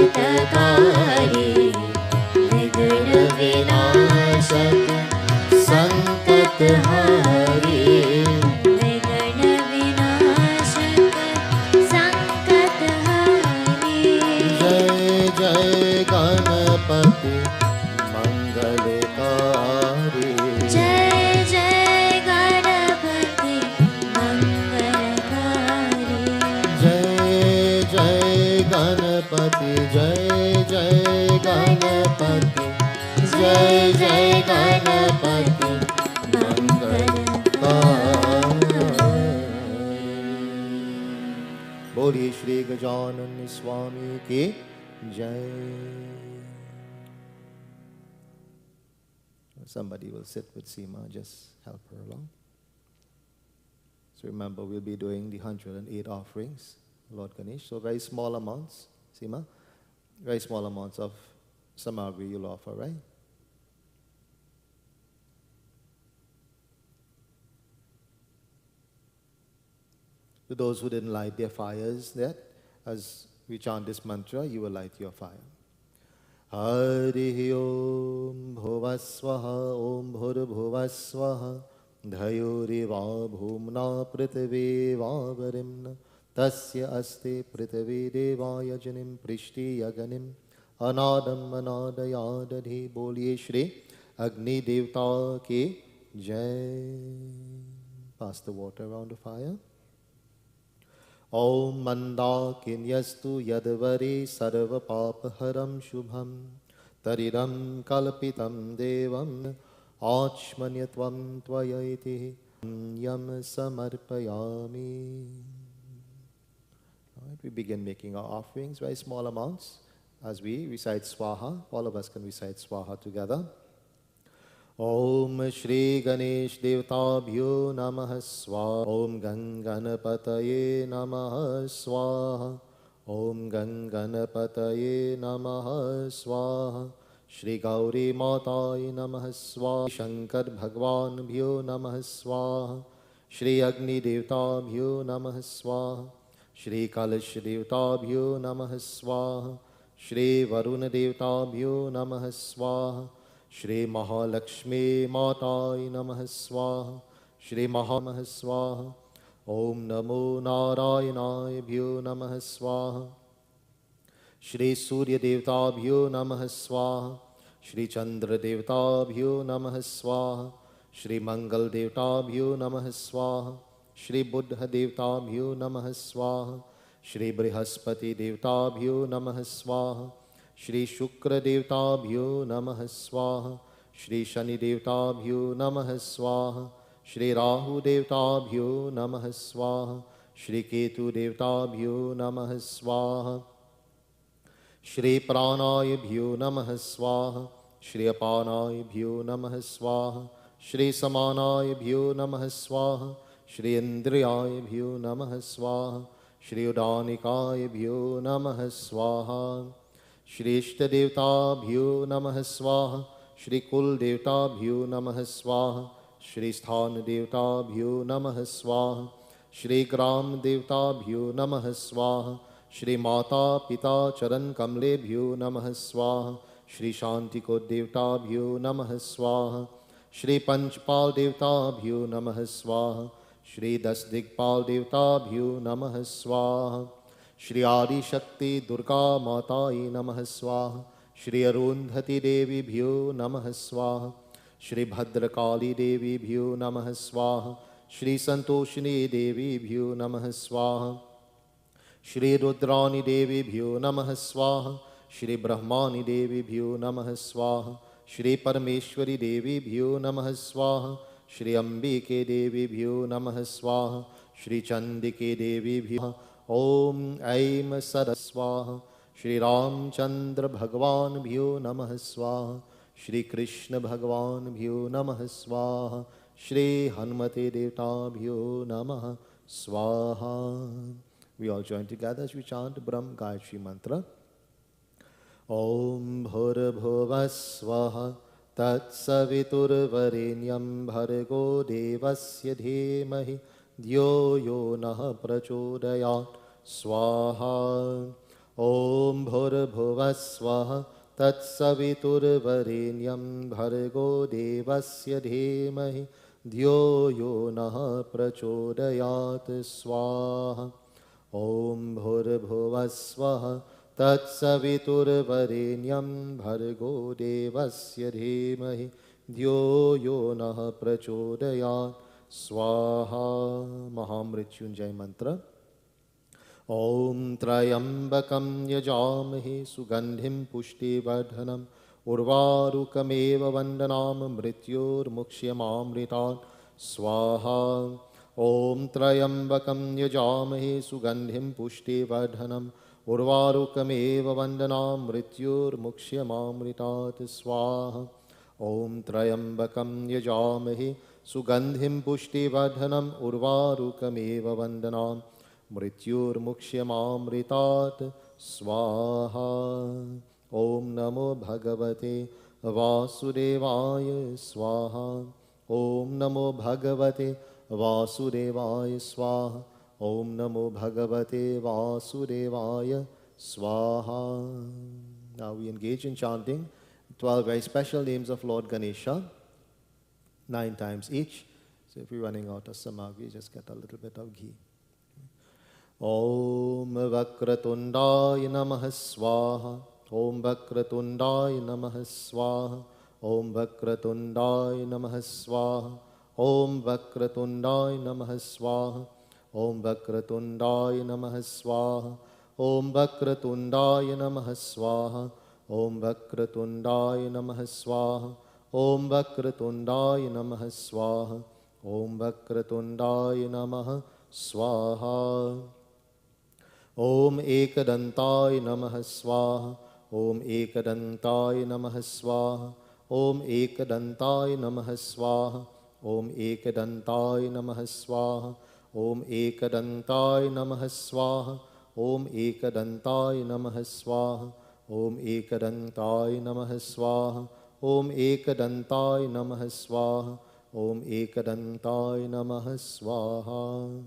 जनहितकारी विघ्न विनाशक संकट हारी विघ्न विनाशक संकट हारी जय जय गणपति मंगलकारी जय जय गणपति मंगलकारी जय जय गणपति जय जय गणपति जय जय गणपति मंगलकारी बोलिए श्री गजानन स्वामी की जय. Somebody will sit with Seema, just help her along. So remember, we'll be doing the 108 offerings, Lord Ganesh. So very small amounts, Seema, very small amounts of samagri you'll offer, right? To those who didn't light their fires yet, as we chant this mantra, you will light your fire. Hari Om Bhuvasvaha Om Bhurabhuvasvaha Dhayuriva Bhumna Prithvi Vavarimna Tasya Aste Prithvi Devaya Janim Prishti Yaganim Anadam Anadayadadhi. Boliye Shri Agni Devta ki Jai. Pass the water around the fire. Om Mandakinyastu Yadvari Sarva Papaharam Shubham Tariram Kalpitam Devam Achmanyatvam Tvayaiti Yam Samarpayami. All right, we begin making our offerings, very small amounts. As we recite Swaha, all of us can recite Swaha together. Om Shri Ganesh Devtabhyo Namaha Swaha. Om Ganganapataye Namaha Swaha. Om Ganganapataye Namaha Swaha. Shri Gauri Mataye Namaha Swaha. Shankar Bhagwan Bhyo Namaha Swaha. Shri Agni Devtabhyo Namaha Swaha. Shri Kalash Devtabhyo Namaha Swaha. Shri Varuna Devtabhyo Namaha Swaha. Shri Mahalakshmi Matai Namaha Swaha. Shri Mahamah Swaha. Om Namo Narayanaye Bhyo Namaha Swaha. Shri Surya Devtabhyo Namaha Swaha. Shri Chandra Devtabhyo Namaha Swaha. Shri Mangal Devtabhyo Namaha Swaha. Shri Buddha Devtabhyo Namaha Swaha. Shri Brihaspati Devtabhyo Namaha Swaha. Shri Shukra Devtabhyo Namaha Swaha. Shri Shani Devtabhyo Namaha Swaha. Shri Rahu Devtabhyo Namaha Swaha. Shri Ketu Devtabhyo Namaha Swaha. Shri Pranayabhyo Namaha Swaha. Shri अपानायभ्यो नमः स्वाहा श्री समानायभ्यो नमः स्वाहा श्री इंद्रियायभ्यो नमः स्वाहा श्री उदानिकायभ्यो नमः स्वाहा श्री इष्टदेवताभ्यो नमः स्वाहा श्री कुलदेवताभ्यो नमः स्वाहा श्री स्थान देवताभ्यो नमः स्वाहा श्री ग्राम देवताभ्यो नमः स्वाहा श्री माता पिता चरण कमलेभ्यो नमः स्वाहा श्री शांति को देवताभ्यो नमः स्वाहा श्री पंचपाल देवताभ्यो नमः स्वाहा श्री दस दिक्पाल देवताभ्यो नमः स्वाहा श्री आदि शक्ति दुर्गा मातायै नमः स्वाहा श्री अरुंधति देवीभ्यो नमः स्वाहा श्री भद्रकाली देवीभ्यो नमः स्वाहा श्री संतोषिनी देवीभ्यो नमः स्वाहा श्री रुद्राणी देवीभ्यो नमः स्वाहा श्री ब्रह्माणी देवीभ्यो नमः स्वाहा श्री परमेश्वरी देवीभ्यो नमः स्वाहा श्री अंबिके देवीभ्यो नमः स्वाहा श्री चंडिके देवीभ्यो ओम ऐं सरस्वाहा श्री रामचंद्र भगवानभ्यो नमः स्वाहा श्री कृष्ण भगवानभ्यो नमः स्वाहा श्री हनुमते देवताभ्यो नमः स्वाहा. We all join together as we chant Brahm Gayatri Mantra. Om Bhurabhuvasvaha Tatsaviturvarenyam Bhargo Devasya Dhimahi Dhyo Yo Nah Prachodayat Swaha. Om Bhurabhuvasvaha Tatsaviturvarenyam Bhargo Devasya Dhimahi Dhyo Yo Nah Prachodayat Swaha. Om Bhurabhuvasvaha Tatsaviturvarenyam Bhargo Devasya Dhimahi Dhyo Yo Nah Prachodayat Swaha. Mahamrityunjay Mantra. Om Trayambakam Yajamahe Sugandhim Pushtivardhanam Urvarukam Vandanam Mrityor Mukshyamamritat Swaha. Om Trayambakam Yajamahe Sugandhim Pushtivardhanam Urvarukam Vandanam Mrityor Mukshyamamritat Swaha. Om Trayambakam Yajamahe Sugandhim Pushtivardhanam Urvarukam Vandanam Mrityur Mukshyamamritat Swaha. Om Namo Bhagavate Vasudevaya Swaha. Om Namo Bhagavate Vasudevaya Swaha. Om Namo Bhagavate Vasudevaya Swaha. Now we engage in chanting 12 very special names of Lord Ganesha, 9 times each. So if we're running out of samagri, just get a little bit of ghee. Om Vakratundaya Namaha Swaha. Om Vakratundaya Namaha Swaha. Om Vakratundaya Namaha Swaha. Om Vakratundaya Namaha Swaha. Om Vakratundaya Namaha Swaha. Om Vakratundaya Namaha Swaha. Om Vakratundaya Namaha Swaha. Om Vakratundaya Namaha Swaha. Om Vakratundaya Namaha Swaha. Om Ekadantaya Namaha Swaha. Om Ekadantaya Namaha Swaha. Om Ekadantaya Namaha Swaha. Om Ekadantaya Namaha Swaha. Om Ekadantaya Namaha Swaha. Om Ekadantaya Namaha Swaha. Om Ekadantaya Namaha Swaha. Om Ekadantaya Namaha Swaha. Om Ekadantaya Namaha Swaha.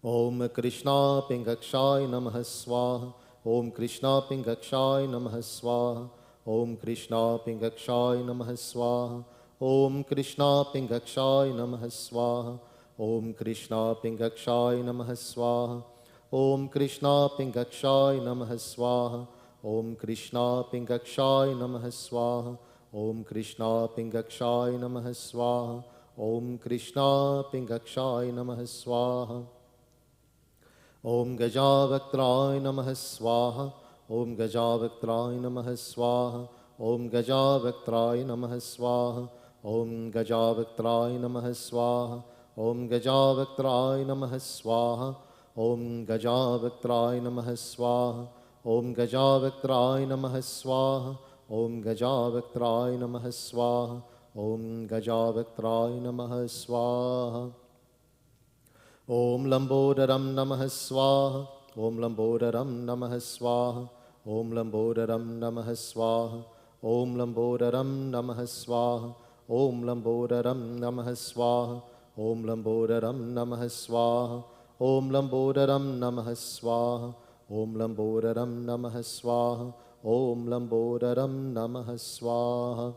Om Krishna Pingakshay Namaha Swaha. Om Krishna Pingakshay Namaha Swaha. Om Krishna Pingakshay Namaha Swaha. Om Krishna Pingakshay Namaha Swaha. Om Krishna Pingakshay Namaha Swaha. Om Krishna Pingakshay Namaha Swaha. Om Krishna Pingakshay Namaha Swaha. Om Krishna Pingakshay Namaha Swaha. Om Krishna Pingakshay Namaha Swaha. Om Gajavaktraय Namaha Swaha. Om Gajavaktraय Namaha Swaha. Om Gajavaktraय Namaha Swaha. Om Gajavaktraय Namaha Swaha. Om Gajavaktraय Namaha Swaha. Om Gajavaktraय Namaha Swaha. Om Gajavaktraय Namaha Swaha. Om Gajavaktraय Namaha Swaha. Om Gajavaktraय Namaha Swaha. Om Lambodaram Namaha Swaha. Om Lambodaram Namaha Swaha. Om Lambodaram Namaha Swaha. Om Lambodaram Namaha Swaha. Om Lambodaram Namaha Swaha. Om Lambodaram Namaha Swaha. Om Lambodaram Namaha Swaha. Om Lambodaram Namaha Swaha. Om Lambodaram Namaha Swaha.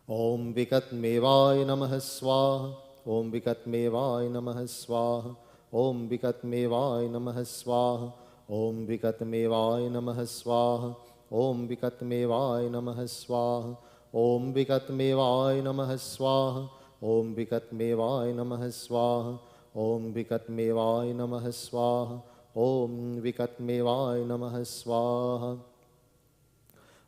Om Vikatmevaya Namaha Swaha. Om Vikatmevaya Namaha Swaha. Om Vikatmevaya Namaha Swaha. Om Vikatmevaya Namaha Swaha. Om Vikatmevaya Namaha Swaha. Om Vikatmevaya Namaha Swaha. Om Vikatmevaya Namaha Swaha. Om Vikatmevaya Namaha Swaha. Om Vikatmevaya Namaha Swaha.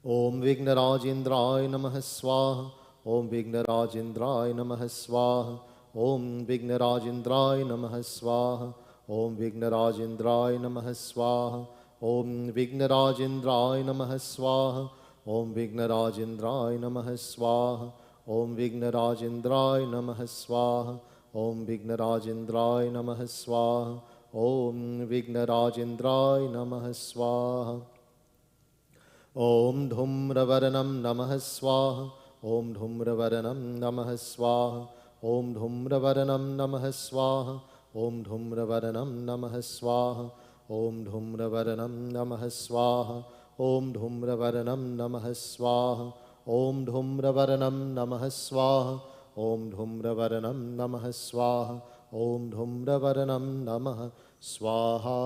Om Vignarajendraya Namaha Swaha. Om Vignarajendraya Namaha Swaha. Om Vignarajendraya Namaha Swaha. Om Vignarajendraya Namaha Swaha. Om Vignarajendraya Namaha Swaha. Om Vignarajendraya Namaha Swaha. Om Vignarajendraya Namaha Swaha. Om Vignarajendraya Namaha Swaha. Om Vignarajendraya Namaha Swaha. Om Dhumravarnam Namaha Swaha. Om Dhumravarnam Namaha Swaha. Om Dhumravarnam Namaha Swaha. Om Dhumravarnam Namaha Swaha. Om Dhumravarnam Namaha Swaha. Om Dhumravarnam Namaha Swaha. Om Dhumravarnam Namaha Swaha. Om Dhumravarnam Namaha Swaha. Om Dhumravarnam Namaha Swaha.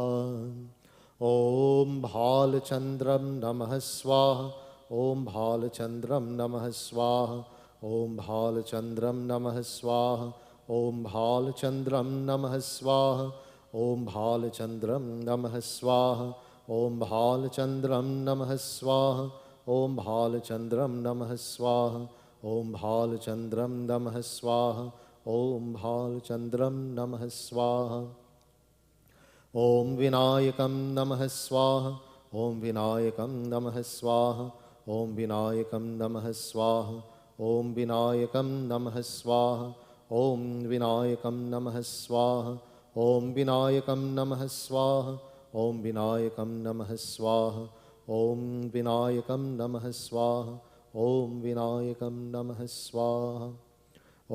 Om Bhalachandram Namaha Swaha. Om Bhalachandram Namaha Swaha. Om Bhalachandram Namaha Swaha. Om Bhalachandram Namaha Swaha. Om Bhalachandram Namaha Swaha. Om Bhalachandram Namaha Swaha. Om Bhalachandram Namaha Swaha. Om Bhalachandram Namaha Swaha. Om Bhalachandram Namaha Swaha. Om Vinayakam Namaha Swaha. Om Vinayakam Namaha Swaha. Om Vinayakam Namaha Swaha. Om Vinayakam Namaha Swaha. Om Vinayakam Namaha Swaha. Om Vinayakam Namaha Swaha. Om Vinayakam Namaha Swaha. Om Vinayakam Namaha Swaha. Om Vinayakam Namaha Swaha.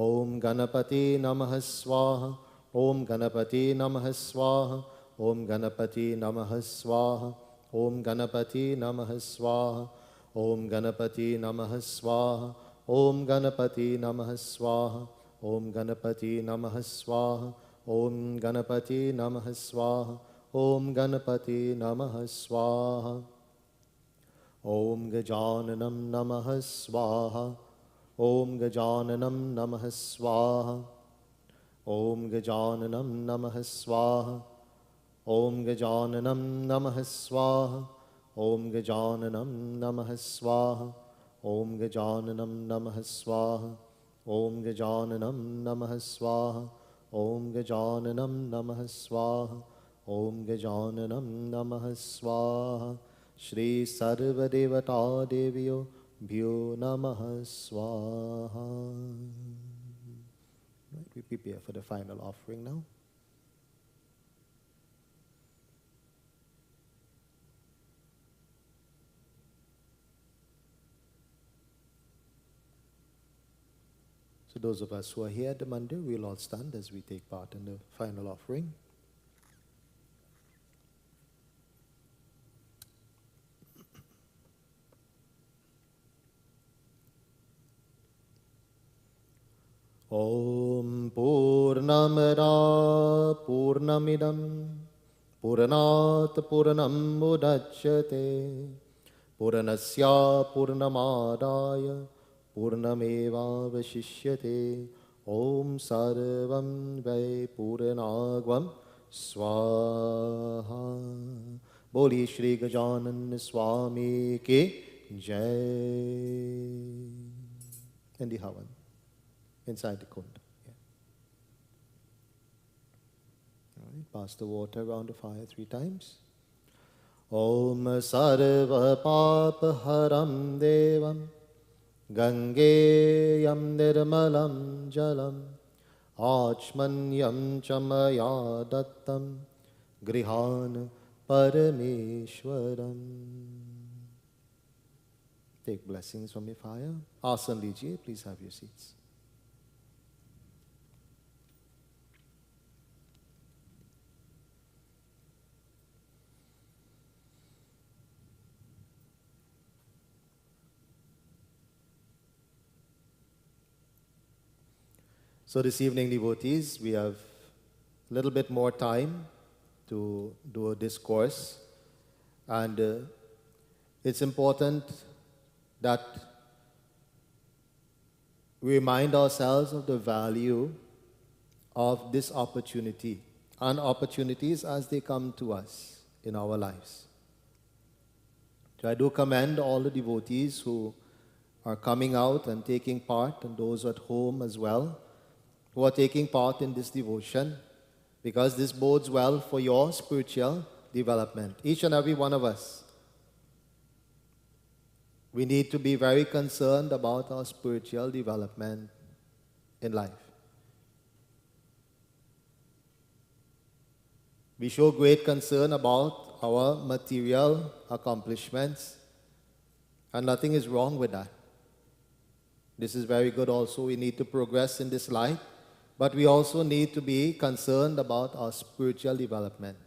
Om Ganapati Namaha Swaha. Om Ganapati Namaha Swaha. Om Ganapati Namaha Swaha. Om Ganapati Namaha Swaha. Om Ganapati Namaha Swaha. Om Ganapati Namaha Swaha. Om Ganapati Namaha Swaha. Om Ganapati Namaha Swaha. Om Ganapati Namaha Swaha. Om Gajananam Namaha Swaha. Om Gajananam Namaha Swaha. Om Gajananam Namaha Swaha. Om Gajananam Namaha Swaha. Om Gajananam Namaha Swaha. Om Gajananam Namaha Swaha. Om Gajananam Namaha Swaha. Om Gajananam Namaha Swaha. Om Gajananam Namaha Swaha. Shri Sarvadevata Devyo Bhyo Namaha Swaha. Right, we prepare for the final offering now. So those of us who are here at the mandir, we'll all stand as we take part in the final offering. Om Purnamada Purnamidam Purnat Purnam Mudachyate Purnasya Purnamadaya Purnameva Vashishyate Om Sarvam Vai Purnagvam Swaha. Boli Shri Gajanan Swami Ki Jai. And the Havan inside the kunda. Yeah. All right, pass the water around the fire 3 times. Om Sarva Papa Haram Devam Gangeyam Nirmalam Jalam Achmanyam Chamaya Dattam Grihan Parameshwaram. Take blessings from your fire. Asan lijiye, please have your seats. So this evening, devotees, we have a little bit more time to do a discourse, and it's important that we remind ourselves of the value of this opportunity and opportunities as they come to us in our lives. So I do commend all the devotees who are coming out and taking part, and those at home as well, who are taking part in this devotion, because this bodes well for your spiritual development. Each and every one of us, we need to be very concerned about our spiritual development in life. We show great concern about our material accomplishments, and nothing is wrong with that. This is very good also. We need to progress in this life, but we also need to be concerned about our spiritual development.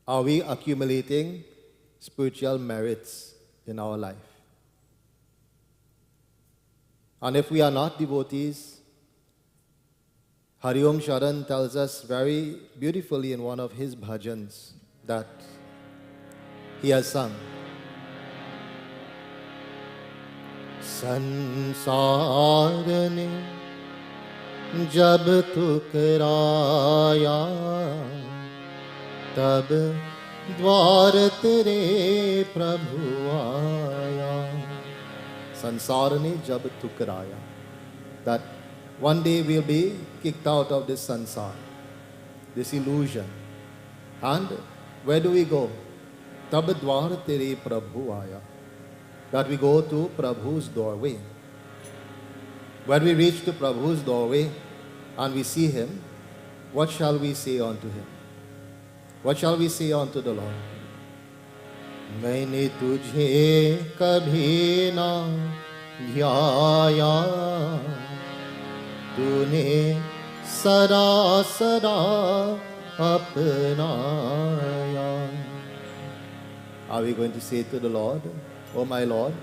Are we accumulating spiritual merits in our life? And if we are not devotees, Hari Om Sharan tells us very beautifully in one of his bhajans that he has sung. संसार ने जब ठुकराया तब द्वार तेरे प्रभु आया. संसार ने जब ठुकराया, that one day we'll be kicked out of this sansar, this illusion. And where do we go? Tab dwar tere prabhu aaya. That we go to Prabhu's doorway. When we reach to Prabhu's doorway and we see him, what shall we say unto him? What shall we say unto the Lord? मैंने तुझे कभी ना ध्याया, तूने सदा सदा अपनाया. Are we going to say to the Lord, oh my Lord,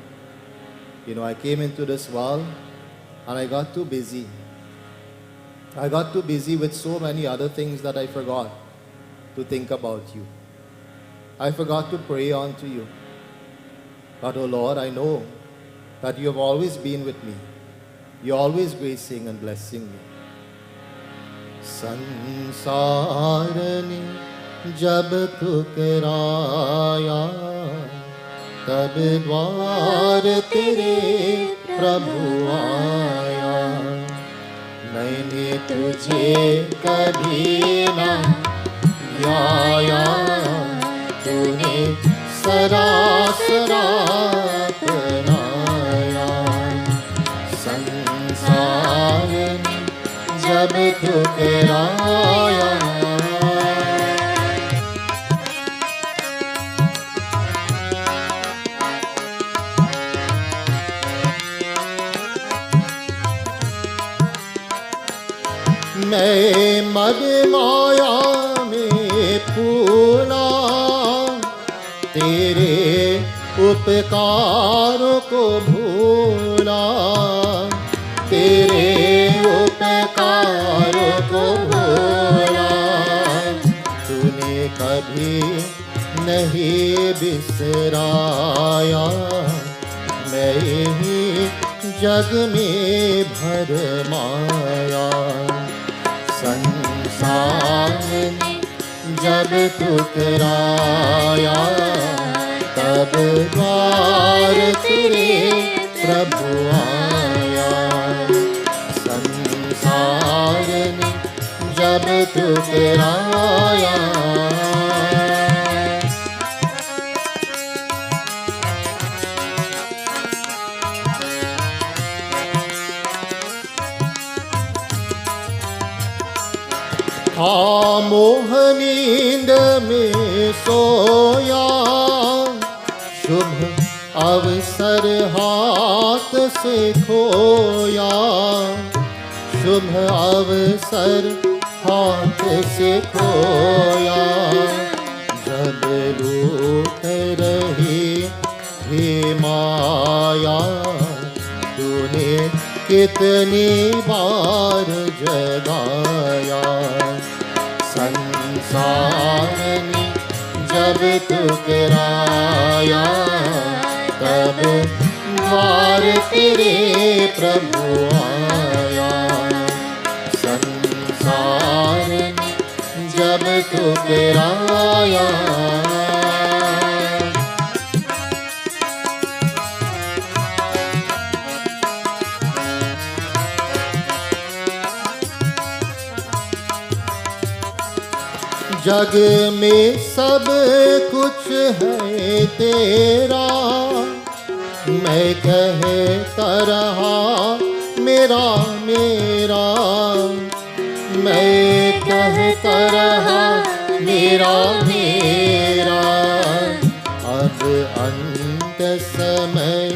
I came into this world and I got too busy. I got too busy with so many other things that I forgot to think about you. I forgot to pray unto you. But oh Lord, I know that you have always been with me. You're always gracing and blessing me. संसार ने जब ठुकराया तब द्वार तेरे प्रभु आया. मैंने तुझे कभी ना ध्याया, तूने सदा सदा अपनाया. संसार ने जब ठुकराया. मैं मद माया में फूला, तेरे उपकारों को भूला. तेरे उपकारों को भूला. तूने कभी नहीं बिसराया. मैं ही जग में भरमाया. संसार ने जब ठुकराया तब द्वार तेरे प्रभु आया. संसार ने जब ठुकराया. था मोह नींद में सोया, शुभ अवसर हाथ से खोया, शुभ अवसर हाथ से खोया। जब लूट रही थी माया, तूने कितनी बार जगाया। संसार ने जब ठुकराया, तब द्वार तेरे प्रभु आया। संसार ने जब ठुकराया, जग में सब कुछ है तेरा, मैं कहता रहा मेरा मेरा, मैं कहता रहा मेरा मेरा। अब अंत समय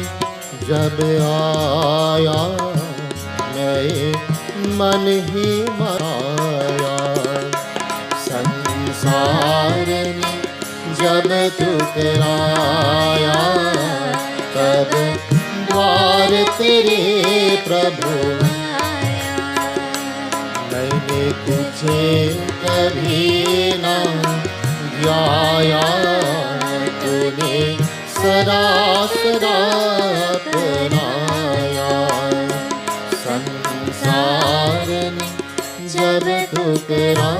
जब आया, मैं मन ही मराया। संसार ने जब ठुकराया, तब द्वार तेरे प्रभु आया। मैंने तुझे कभी न ध्याया, तूने सदा सदा अपनाया। संसार ने जब ठुकराया।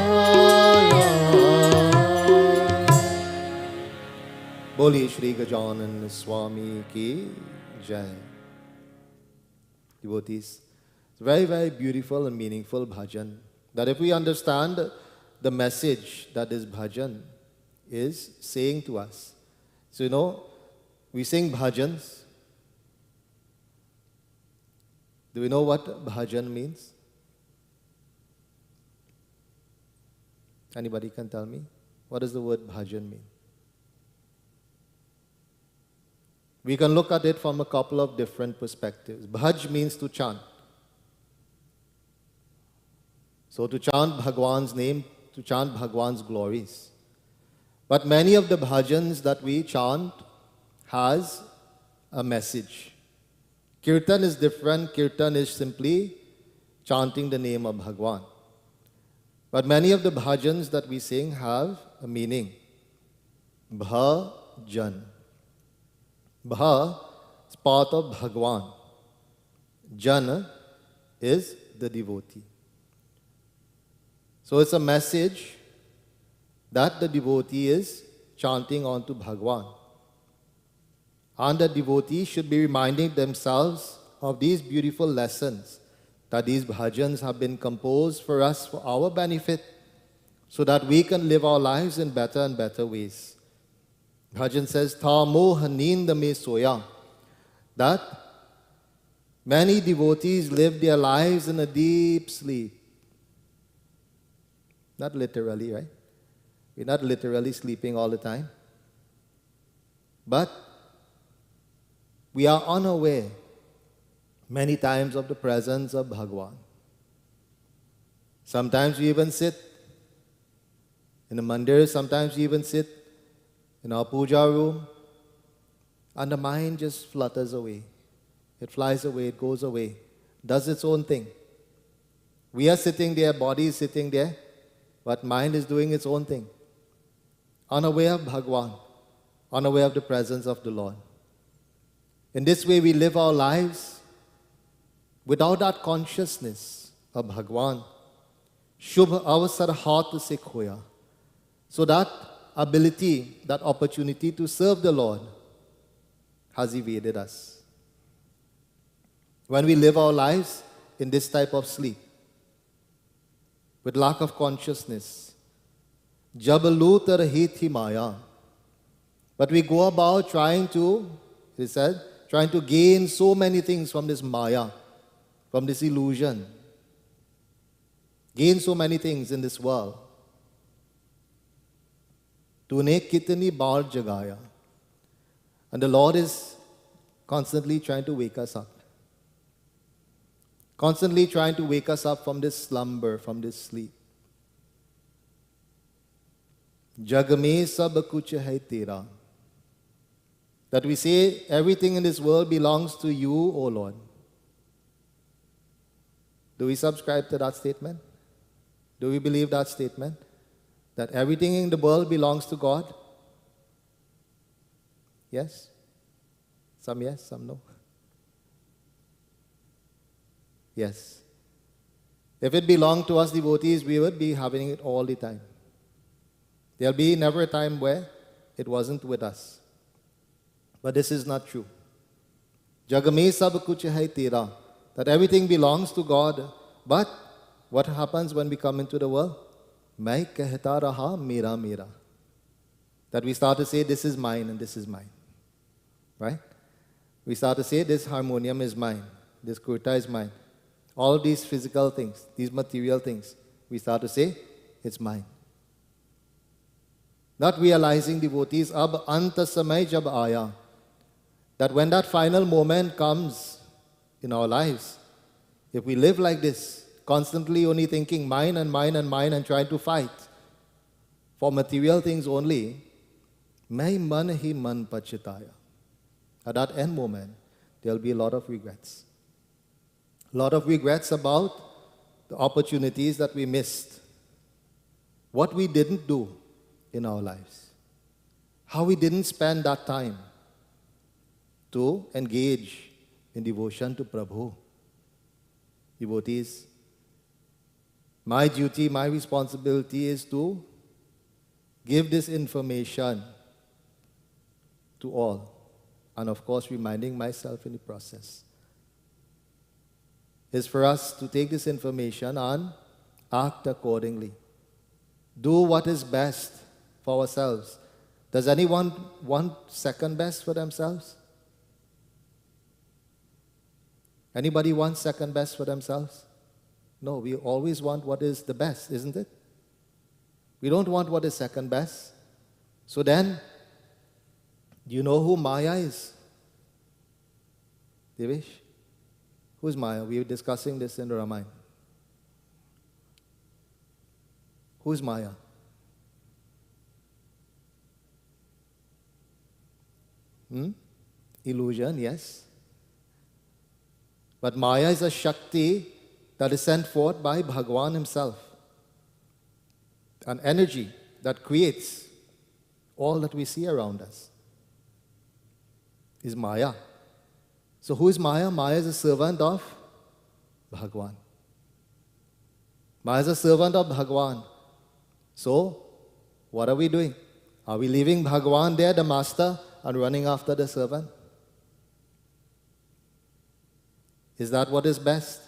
बोलिए श्री गजानन स्वामी की जय। Devotees, very, very beautiful and meaningful bhajan. That if we understand the message that this bhajan is saying to us. So, you know, we sing bhajans. Do we know what bhajan means? Anybody can tell me? What does the word bhajan mean? We can look at it from a couple of different perspectives. Bhaj means to chant. So to chant Bhagwan's name, to chant Bhagwan's glories. But many of the bhajans that we chant has a message. Kirtan is different. Kirtan is simply chanting the name of Bhagwan. But many of the bhajans that we sing have a meaning. Bhajan. Bha is part of Bhagwan. Jana is the devotee. So it's a message that the devotee is chanting onto Bhagwan. And the devotee should be reminding themselves of these beautiful lessons that these bhajans have been composed for us for our benefit, so that we can live our lives in better and better ways. Bhajan says, Tha moha neend mein soya, that many devotees live their lives in a deep sleep. Not literally, right? We're not literally sleeping all the time. But we are unaware many times of the presence of Bhagwan. Sometimes we even sit in the mandir, sometimes we even sit in our puja room, and the mind just flutters away. It flies away, it goes away, does its own thing. We are sitting there, body is sitting there, but mind is doing its own thing. Unaware of Bhagwan, unaware of the presence of the Lord. In this way we live our lives without that consciousness of Bhagwan. Shubh avasar haat se khoya. So that ability, that opportunity to serve the Lord has evaded us. When we live our lives in this type of sleep, with lack of consciousness, jab lut rahi thi maya, but we go about trying to, he said, trying to gain so many things from this maya, from this illusion. gain so many things in this world. Tune kitni baar jagaya. And the Lord is constantly trying to wake us up. Constantly trying to wake us up from this slumber, from this sleep. Jag mein sab kuch hai tera. That we say everything in this world belongs to you, O Lord. Do we subscribe to that statement? Do we believe that statement? That everything in the world belongs to God? Yes? Some yes, some no. Yes. If it belonged to us devotees, we would be having it all the time. There'll be never a time where it wasn't with us. But this is not true. Jag mein sab kuch hai tera. That everything belongs to God. But what happens when we come into the world? Main kehta raha mera mera. That we start to say this is mine and this is mine. Right? We start to say this harmonium is mine. This kurta is mine. All these physical things, these material things, we start to say it's mine. Not realizing, devotees, ab anta samay jab aaya. That when that final moment comes in our lives, if we live like this, constantly only thinking mine and mine and mine and trying to fight for material things only, main man hi man pachitaya. At that end moment, there'll be a lot of regrets. A lot of regrets about the opportunities that we missed. What we didn't do in our lives. How we didn't spend that time to engage in devotion to Prabhu. Devotees, my duty, my responsibility is to give this information to all. And of course, reminding myself in the process. Is for us to take this information and act accordingly. Do what is best for ourselves. Does anyone want second best for themselves? Anybody want second best for themselves? No, we always want what is the best, isn't it? We don't want what is second best. So then, do you know who Maya is? Devesh? Who's Maya? We were discussing this in the Ramayana. Who's Maya? Illusion, yes. But Maya is a Shakti that is sent forth by Bhagavan himself. An energy that creates all that we see around us. Is Maya. So who is Maya? Maya is a servant of Bhagavan. Maya is a servant of Bhagavan. So, what are we doing? Are we leaving Bhagavan there, the master, and running after the servant? Is that what is best?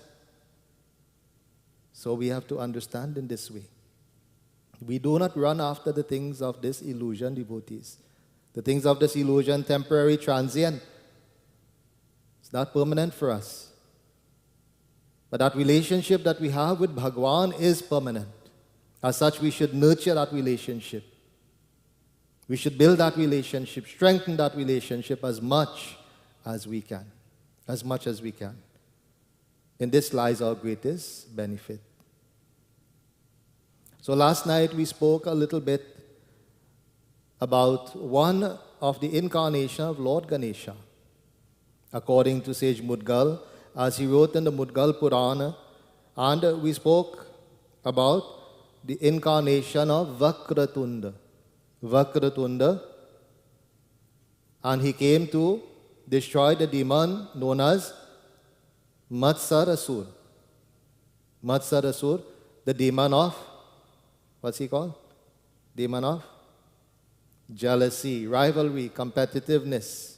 So we have to understand in this way. We do not run after the things of this illusion, devotees. The things of this illusion, temporary, transient. It's not permanent for us. But that relationship that we have with Bhagavan is permanent. As such, we should nurture that relationship. We should build that relationship, strengthen that relationship as much as we can. As much as we can. In this lies our greatest benefit. So last night we spoke a little bit about one of the incarnation of Lord Ganesha. According to Sage Mudgal, as he wrote in the Mudgal Purana, and we spoke about the incarnation of Vakratunda. Vakratunda, and he came to destroy the demon known as Matsarasur. Matsarasur, the demon of, what's he called? Demon of jealousy, rivalry, competitiveness.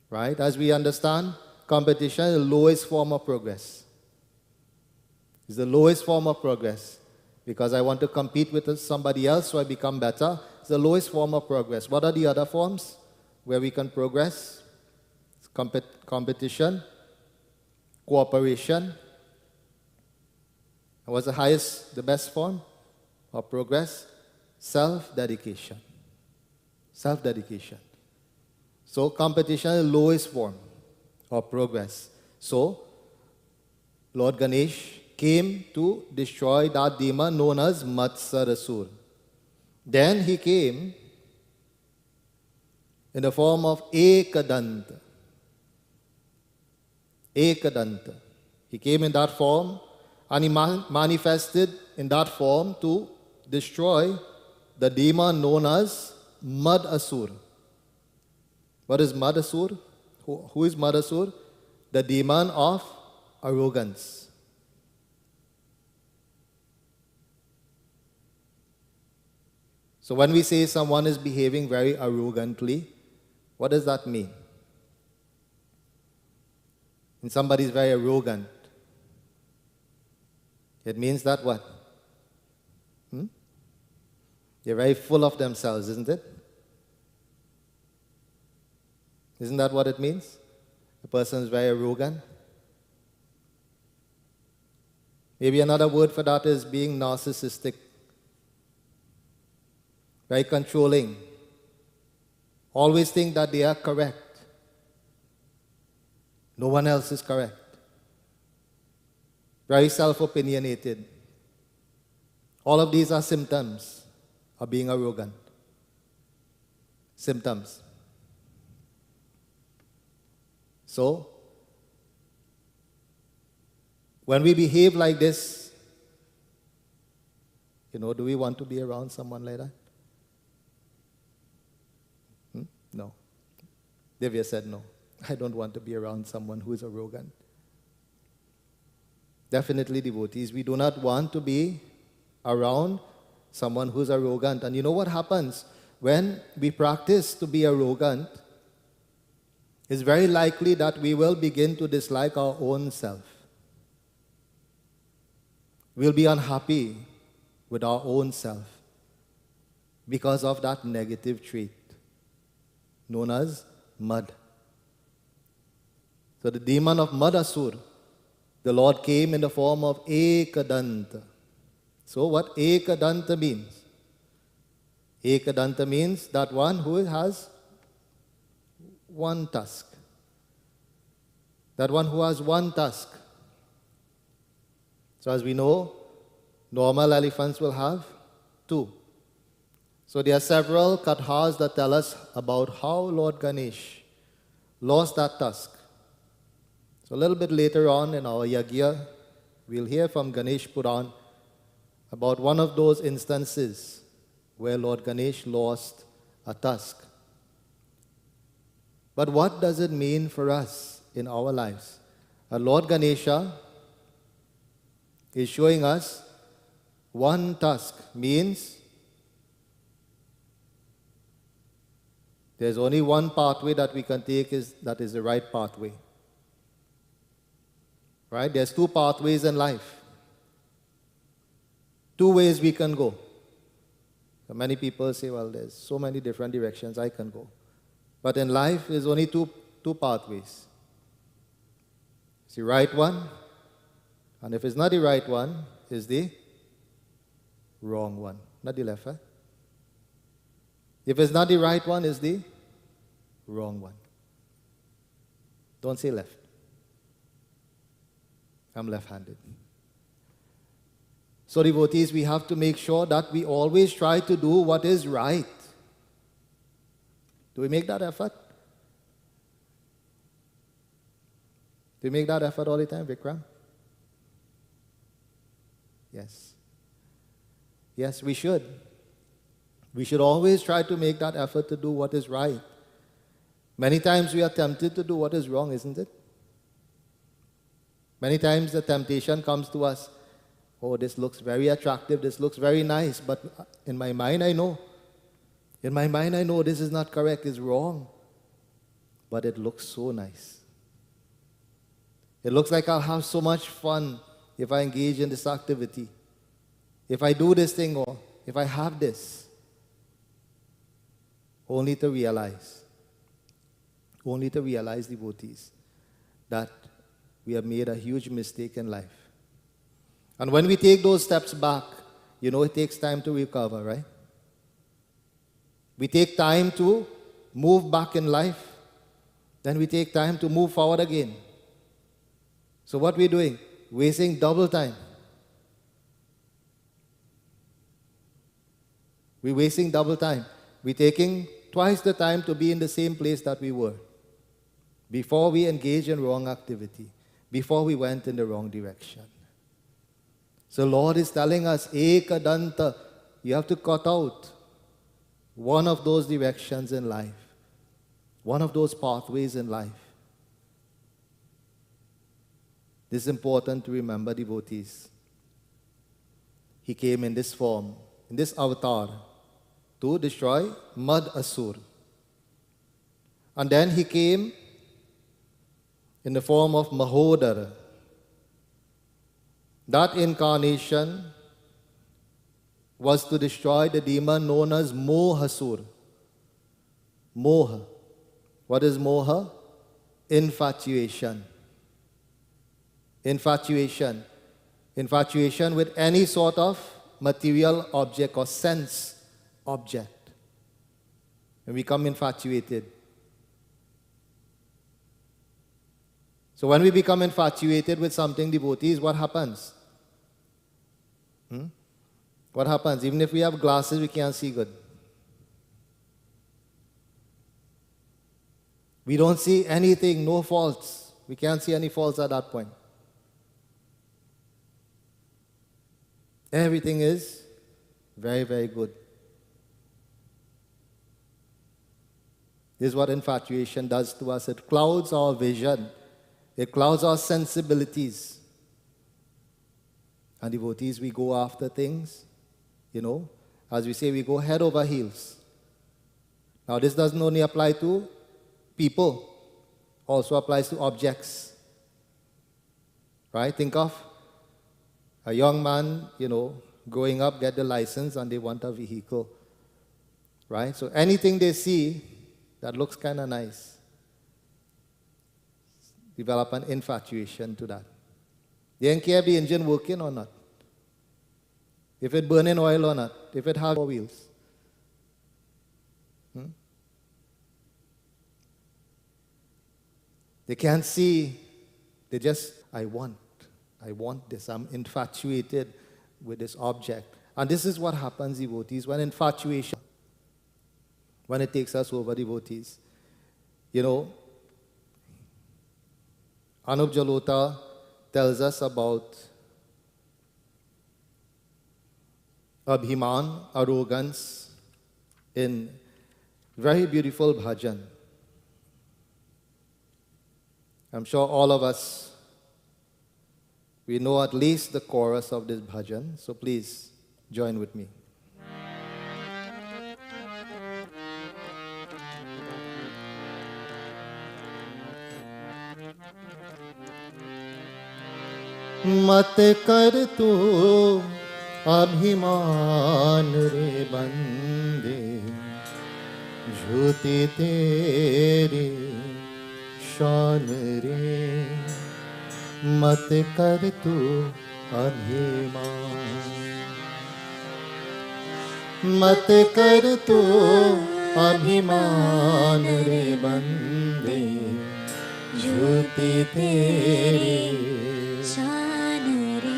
Right? As we understand, competition is the lowest form of progress. It's the lowest form of progress. Because I want to compete with somebody else so I become better. It's the lowest form of progress. What are the other forms where we can progress? Competition, cooperation, What's the highest, the best form of progress? Self-dedication. Self-dedication. So competition is the lowest form of progress. So Lord Ganesh came to destroy that demon known as Matsarasur. Then he came in the form of Ekadanta. Ekadanta. He came in that form and he manifested in that form to destroy the demon known as Madasur. What is Madasur? Who is Madasur? The demon of arrogance. So when we say someone is behaving very arrogantly, what does that mean? When somebody is very arrogant, it means that what? They're very full of themselves, isn't it? Isn't that what it means? A person is very arrogant. Maybe another word for that is being narcissistic. Very controlling. Always think that they are correct. No one else is correct. Very self-opinionated. All of these are symptoms of being arrogant. Symptoms. So, when we behave like this, do we want to be around someone like that? No. Divya said no. I don't want to be around someone who is arrogant. Definitely, devotees, we do not want to be around someone who's arrogant. And you know what happens? When we practice to be arrogant, it's very likely that we will begin to dislike our own self. We'll be unhappy with our own self because of that negative trait known as mud. So the demon of Madasur, the Lord came in the form of Ekadanta. So what Ekadanta means? Ekadanta means that one who has one tusk. That one who has one tusk. So as we know, normal elephants will have two. So there are several kathas that tell us about how Lord Ganesh lost that tusk. So a little bit later on in our Yagna, we'll hear from Ganesh Puran about one of those instances where Lord Ganesh lost a tusk. But what does it mean for us in our lives? Lord Ganesha is showing us one tusk means there's only one pathway that we can take that is the right pathway. Right? There's two pathways in life. Two ways we can go. So many people say, well, there's so many different directions I can go. But in life, there's only two pathways. It's the right one, and if it's not the right one, it's the wrong one. Not the left, If it's not the right one, it's the wrong one. Don't say left. I'm left-handed. So devotees, we have to make sure that we always try to do what is right. Do we make that effort? Do we make that effort all the time, Vikram? Yes. Yes, we should. We should always try to make that effort to do what is right. Many times we are tempted to do what is wrong, isn't it? Many times the temptation comes to us, oh, this looks very attractive, this looks very nice, but in my mind I know this is not correct, it's wrong. But it looks so nice. It looks like I'll have so much fun if I engage in this activity. If I do this thing or if I have this. Only to realize, devotees, that we have made a huge mistake in life. And when we take those steps back, it takes time to recover, right? We take time to move back in life. Then we take time to move forward again. So what we're doing? Wasting double time. We're wasting double time. We're taking twice the time to be in the same place that we were before we engaged in wrong activity, before we went in the wrong direction. So Lord is telling us, Ekadanta, you have to cut out one of those directions in life, one of those pathways in life. This is important to remember, devotees. He came in this form, in this avatar, to destroy Mad Asur. And then he came in the form of Mahodara. That incarnation was to destroy the demon known as Mohasur. Moha. What is Moha? Infatuation. Infatuation. Infatuation with any sort of material object or sense object. And we become infatuated. So when we become infatuated with something, devotees, what happens? What happens? Even if we have glasses, we can't see good. We don't see anything, no faults. We can't see any faults at that point. Everything is very, very good. This is what infatuation does to us. It clouds our vision. It clouds our sensibilities. And devotees, we go after things, as we say, we go head over heels. Now, this doesn't only apply to people, also applies to objects. Right? Think of a young man, growing up, get the license, and they want a vehicle. Right? So anything they see that looks kind of nice, develop an infatuation to that. They don't care if the engine working or not, if it burning oil or not, if it has four wheels. They can't see, they just, I want this, I'm infatuated with this object. And this is what happens, devotees, when infatuation, when it takes us over, devotees. Anup Jalota tells us about Abhiman, arrogance, in very beautiful bhajan. I'm sure all of us, we know at least the chorus of this bhajan, so please join with me. मत कर तू अभिमान रे बंदे झूठी तेरी शान रे मत कर तू अभिमान मत कर तू अभिमान रे बंदे झूठी तेरी शान रे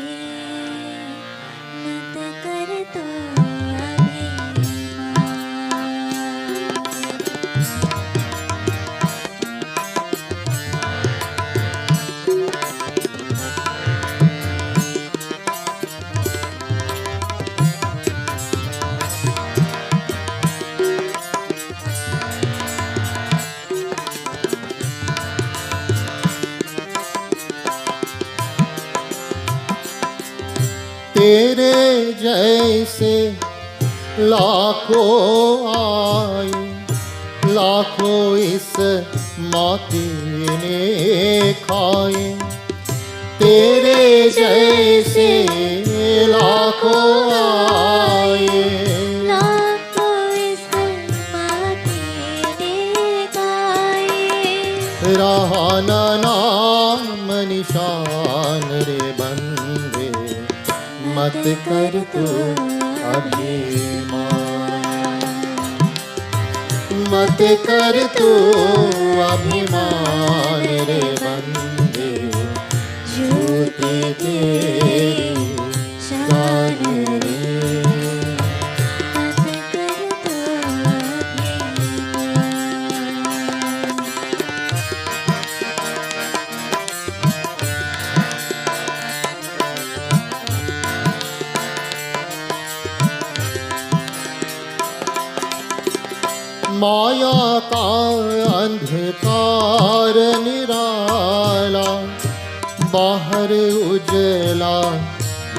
मत कर तो तेरे जैसे लाखों आए लाखों इस माटी ने खाए तेरे जैसे लाखों आए लाखों इस माटी ने खाए रहा ना नाम निशान रे बंदे मत कर तू अभिमान, मत कर तू अभिमान रे बंदे, झूठी तेरी शान रे। माया का अंधकार निराला, बाहर उजला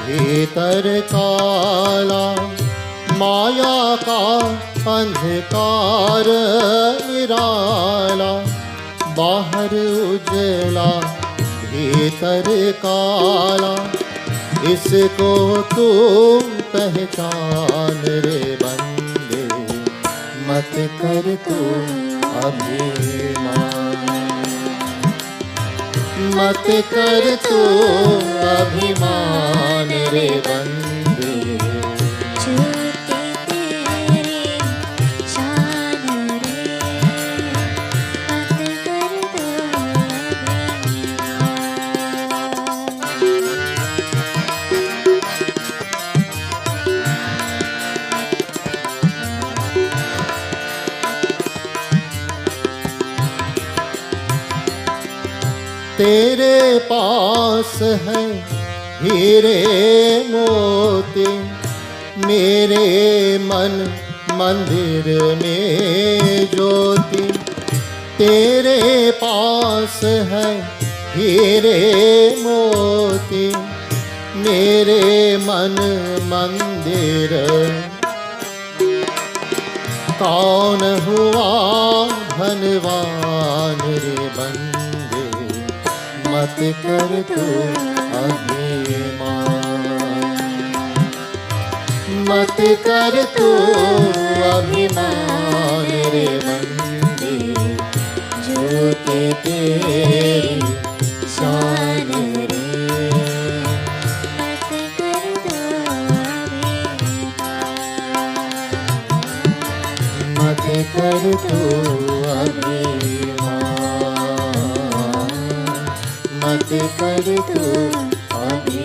भीतर काला। माया का अंधकार निराला, बाहर उजला भीतर काला। इसको तू पहचान रे बंदे, मत कर तू अभिमान, मत कर तू अभिमान रे बंदे, झूठी तेरी शान रे, मत कर तू तेरे पास है हीरे मोती, मेरे मन मंदिर में ज्योति। तेरे पास है हीरे मोती, मेरे मन मंदिर। कौन हुआ धनवान रे बंदे, मत कर तू अभिमान, मत कर तू अभिमान रे बंदे, झूठी तेरी शान रे। मत कर तू अभिमान, मत कर तू अभिमान, मत कर तू अभिमान।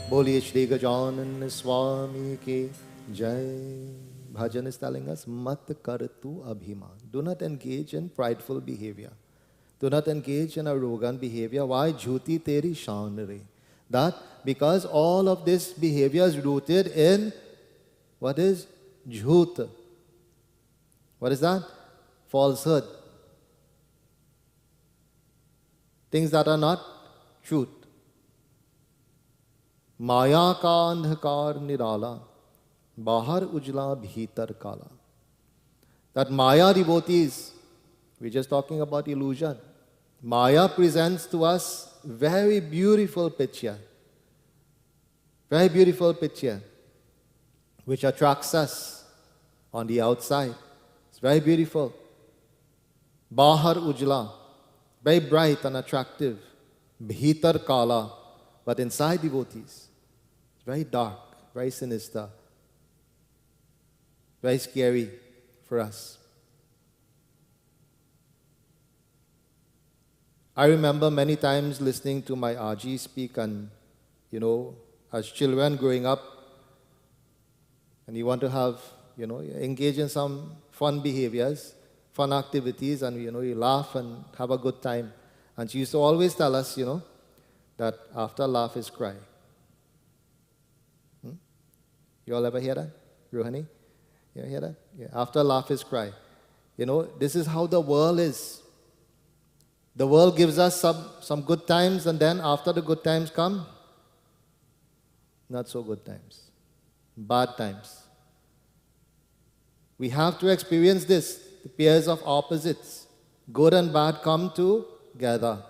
बोलिए श्री गजानन स्वामी की जय। Bhajan is telling us, mat kar tu abhiman. Do not engage in prideful behavior. Do not engage in arrogant behavior. Why? Jhuti teri shaan re. That because all of this behavior is rooted in what is jhut. What is that? Falsehood. Things that are not truth. Maya ka andhakar nirala, bahar ujla bhitar kala. That Maya devotees, we're just talking about illusion. Maya presents to us very beautiful picture. Very beautiful picture, which attracts us on the outside. It's very beautiful. Bahar ujla, very bright and attractive. Bhitar kala, but inside devotees, it's very dark, very sinister, very scary for us. I remember many times listening to my Aji speak, and as children growing up, and you want to have, engage in some fun behaviors, fun activities, and you laugh and have a good time. And she used to always tell us, that after laugh is cry. You all ever hear that? Rohani? You hear that? Yeah. After laugh is cry. This is how the world is. The world gives us some good times, and then after the good times come, not so good times. Bad times. We have to experience this, the pairs of opposites. Good and bad come together.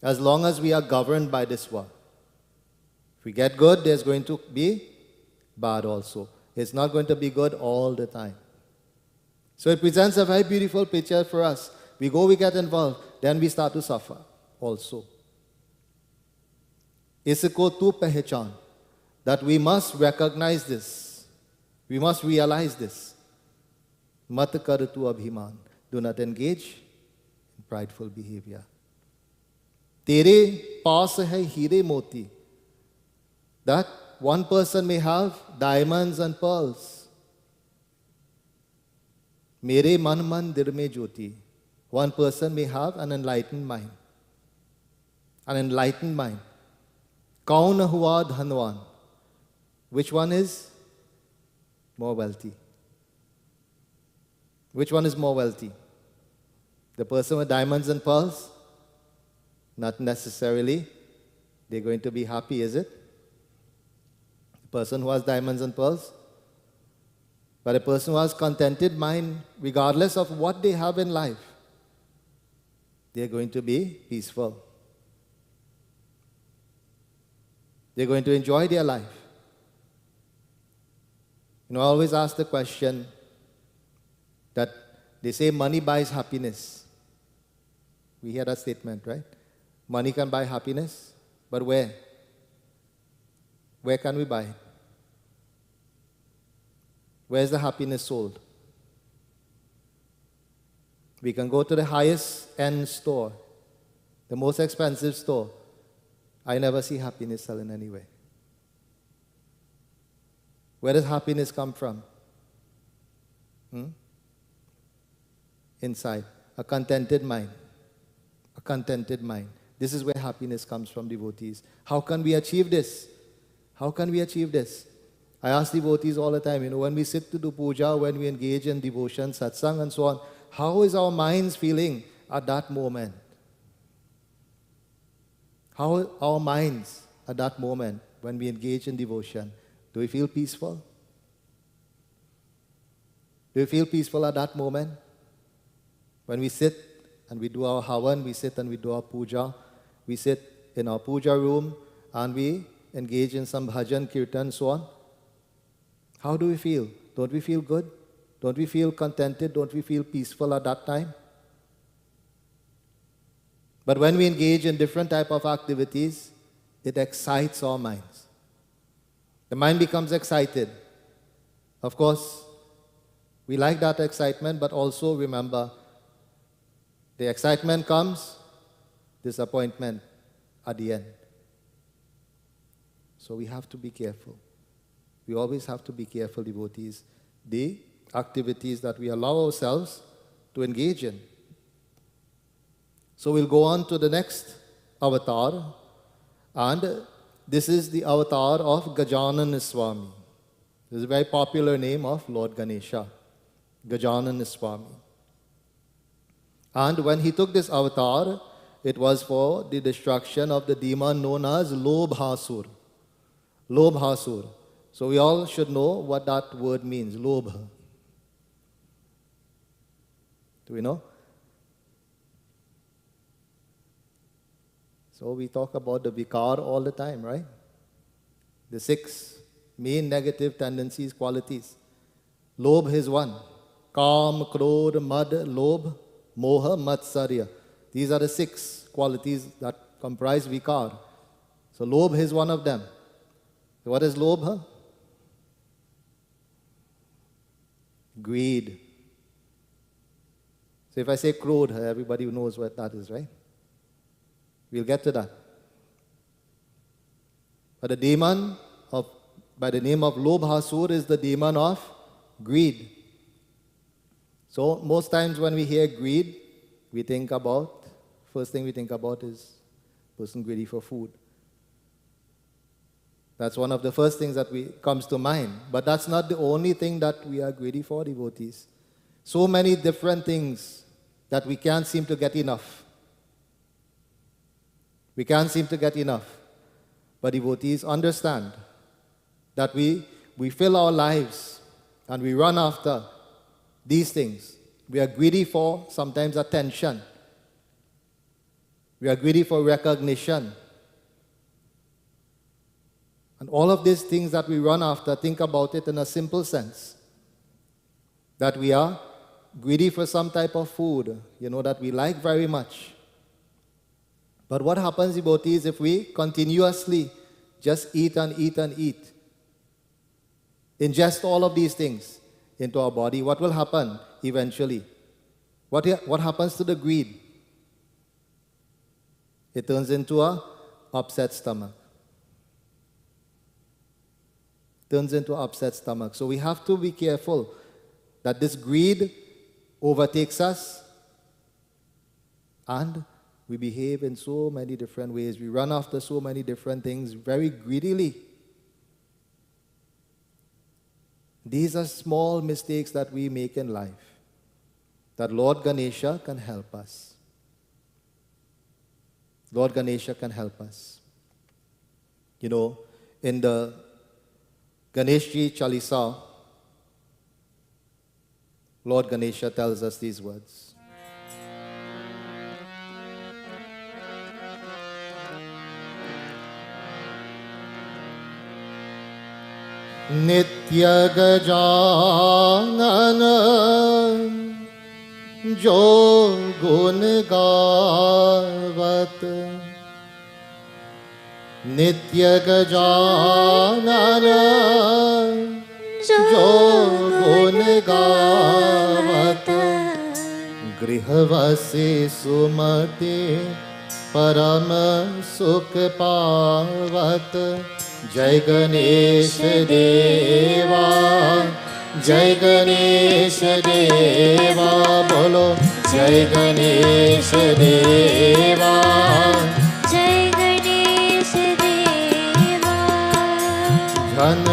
As long as we are governed by this world. If we get good, there's going to be bad also. It's not going to be good all the time. So it presents a very beautiful picture for us. We get involved, then we start to suffer also. इसको तू पहचान. That we must recognize this. We must realize this. Mat kar tu abhiman. Do not engage in prideful behavior. Tere paas hai heere moti. That one person may have diamonds and pearls. Mere man mandir mein jyoti. One person may have an enlightened mind. An enlightened mind. Kaun hua dhanwan. Which one is more wealthy? Which one is more wealthy? The person with diamonds and pearls? Not necessarily. They're going to be happy, is it? The person who has diamonds and pearls? But a person who has contented mind, regardless of what they have in life, they're going to be peaceful. They're going to enjoy their life. I always ask the question that they say money buys happiness. We hear that statement, right? Money can buy happiness, but where? Where can we buy it? Where is the happiness sold? We can go to the highest end store, the most expensive store. I never see happiness selling anywhere. Where does happiness come from? Inside. A contented mind. A contented mind. This is where happiness comes from, devotees. How can we achieve this? How can we achieve this? I ask devotees all the time, when we sit to do puja, when we engage in devotion, satsang and so on, how is our minds feeling at that moment? How are our minds at that moment when we engage in devotion? Do we feel peaceful? Do we feel peaceful at that moment? When we sit and we do our havan, we sit and we do our puja, we sit in our puja room and we engage in some bhajan, kirtan, so on. How do we feel? Don't we feel good? Don't we feel contented? Don't we feel peaceful at that time? But when we engage in different type of activities, it excites our minds. The mind becomes excited. Of course, we like that excitement, but also remember, the excitement comes, disappointment at the end. So we have to be careful. We always have to be careful, devotees, the activities that we allow ourselves to engage in. So we'll go on to the next avatar, and this is the avatar of Gajanan Swami. This is a very popular name of Lord Ganesha, Gajanan Swami. And when he took this avatar, it was for the destruction of the demon known as Lobhasur. Lobhasur. So we all should know what that word means, Lobha. Do we know? So we talk about the vikar all the time, right? The 6 main negative tendencies, qualities. Lobh is one. Kam, Krodh, Mad, Lobh, Moha, Matsarya. These are the 6 qualities that comprise vikar. So Lobh is one of them. So what is Lobha? Greed. So if I say Krodh, everybody knows what that is, right? We'll get to that. But the demon by the name of Lobhasur is the demon of greed. So most times when we hear greed, first thing we think about is person greedy for food. That's one of the first things that comes to mind. But that's not the only thing that we are greedy for, devotees. So many different things that we can't seem to get enough. We can't seem to get enough. But devotees, understand that we fill our lives and we run after these things. We are greedy for sometimes attention. We are greedy for recognition. And all of these things that we run after, think about it in a simple sense. That we are greedy for some type of food, that we like very much. But what happens, devotees, if we continuously just eat and eat and eat, ingest all of these things into our body, what will happen eventually? What happens to the greed? It turns into a upset stomach. Turns into an upset stomach. So we have to be careful that this greed overtakes us and we behave in so many different ways. We run after so many different things very greedily. These are small mistakes that we make in life that Lord Ganesha can help us. Lord Ganesha can help us. You know, in the Ganeshji Chalisa, Lord Ganesha tells us these words. Nitya Gajanana Jo Gun Gavat Nitya Gajanana Jo Gun Gavat Grihavasi Sumati Param Sukh Pavat Jai Ganesh Deva Jai Ganesh Deva Bolo Jai Ganesh Deva Jai Ganesh Deva Dhan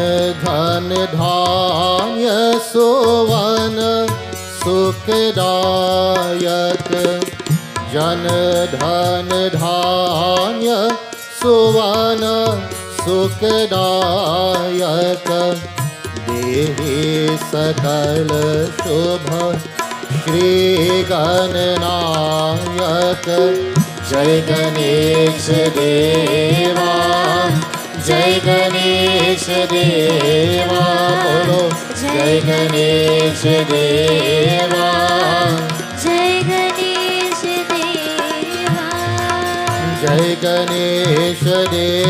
Dhan Dhanya Suvan Sukdayak Jan Dhan Dhanya Suvan Sukdayak Dehi Sakal Shubha Shri Gananayak Jai Ganesh Deva Jai Ganesh Deva Bolo Jai Ganesh Deva Jai Ganesh Deva Jai Ganesh Deva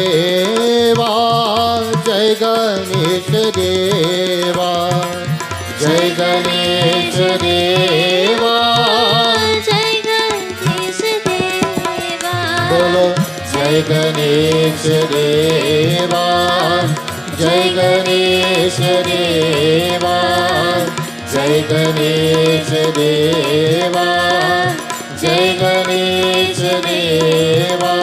Jai Ganesh Deva Jai Ganesh Deva Jai Ganesh Deva Bolo Jai Ganesh Deva Jai Ganesh Deva Jai Ganesh Deva Jai Ganesh Deva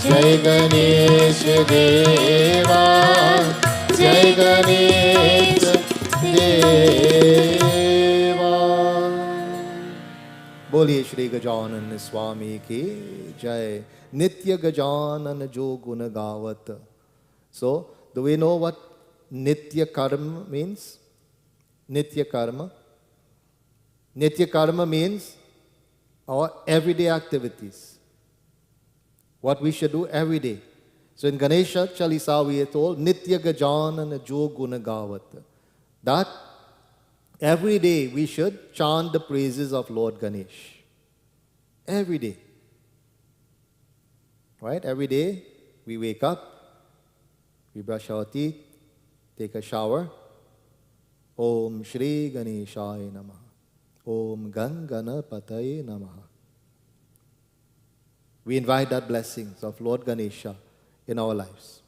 Jai Ganesh Deva Jai Ganesh Deva बोलिए श्री गजानन स्वामी की जय नित्य गजानन जो गुण गावत. So, do we know what nitya karma means? Nitya karma. Nitya karma means our everyday activities. What we should do every day. So in Ganesha Chalisa we are told Nitya Gajanana Jo Guna Gavat. That every day we should chant the praises of Lord Ganesh. Every day. Right? Every day we wake up, we brush our teeth, take a shower. Om Shri Ganeshaya Namaha. Om Gangana Pataye Namaha. We invite that blessings of Lord Ganesha in our lives.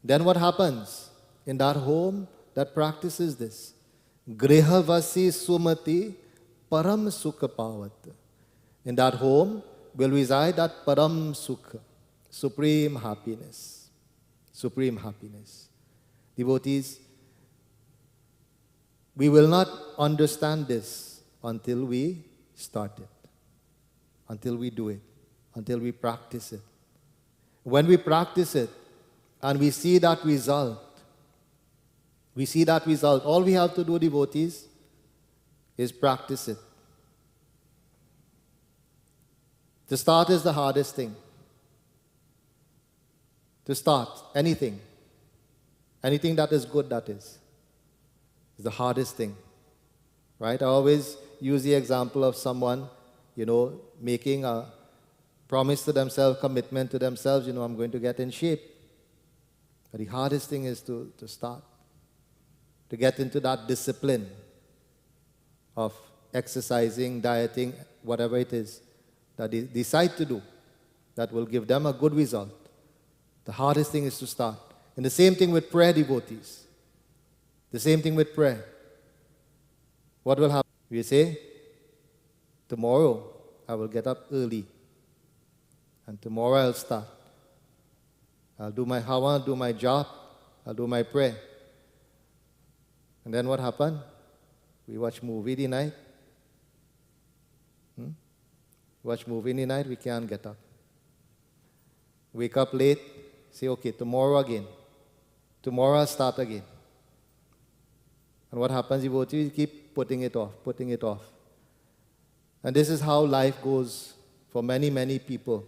Then what happens in that home that practices this? Grihavasi Sumati Param Sukha Pavat. In that home will reside that Param Sukha, supreme happiness. Supreme happiness. Devotees, we will not understand this until we start it, until we do it, until we practice it. When we practice it and we see that result, all we have to do, devotees, is practice it. To start is the hardest thing. To start anything that is good, that is the hardest thing. Right? I always use the example of someone, making a promise to themselves, commitment to themselves, I'm going to get in shape. But the hardest thing is to start, to get into that discipline of exercising, dieting, whatever it is that they decide to do that will give them a good result. The hardest thing is to start. And the same thing with prayer, devotees. The same thing with prayer. What will happen? We say, tomorrow I will get up early. And tomorrow I'll start. I'll do my hawa, do my japa, I'll do my prayer. And then what happened? We watch movie the night. Watch movie in the night, we can't get up. Wake up late, say, okay, tomorrow again. Tomorrow I'll start again. And what happens, devotees, keep putting it off, putting it off. And this is how life goes for many, many people.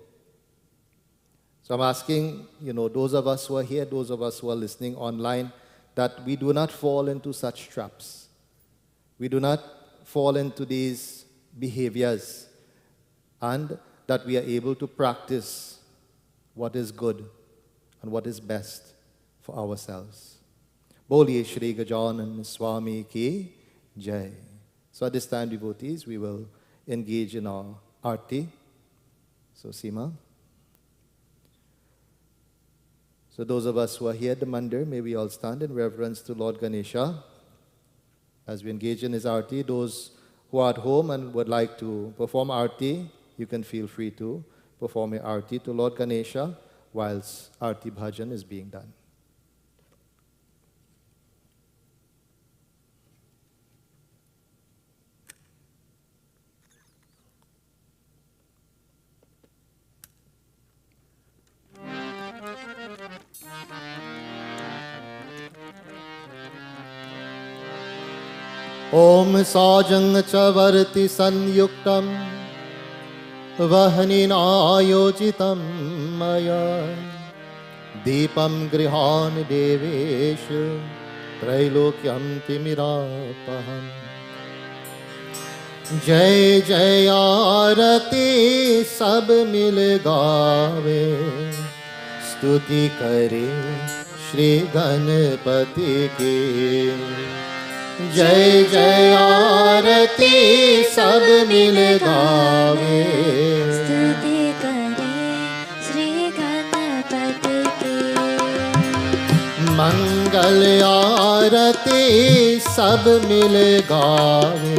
So I'm asking, those of us who are here, those of us who are listening online, that we do not fall into such traps. We do not fall into these behaviors, and that we are able to practice what is good and what is best for ourselves. Boliye Shri Gajanan Swami ki Jai. So at this time, devotees, we will engage in our Aarti. So Seema. So those of us who are here at the mandir, may we all stand in reverence to Lord Ganesha as we engage in his Aarti. Those who are at home and would like to perform Aarti, you can feel free to perform a Aarti to Lord Ganesha whilst Aarti Bhajan is being done. Om Sajang Chavarti Sanyuktam Vahanina Ayojitam Maya Deepam Grihan Devesh Trailokyam Timirapaham Jai Jai Aarati Sab Mil Gaave Stuti Kare Shri Ganapati Ki जय जय आरती सब मिल गावे स्तुति करे श्री गणपति की मंगल आरती सब मिल गावे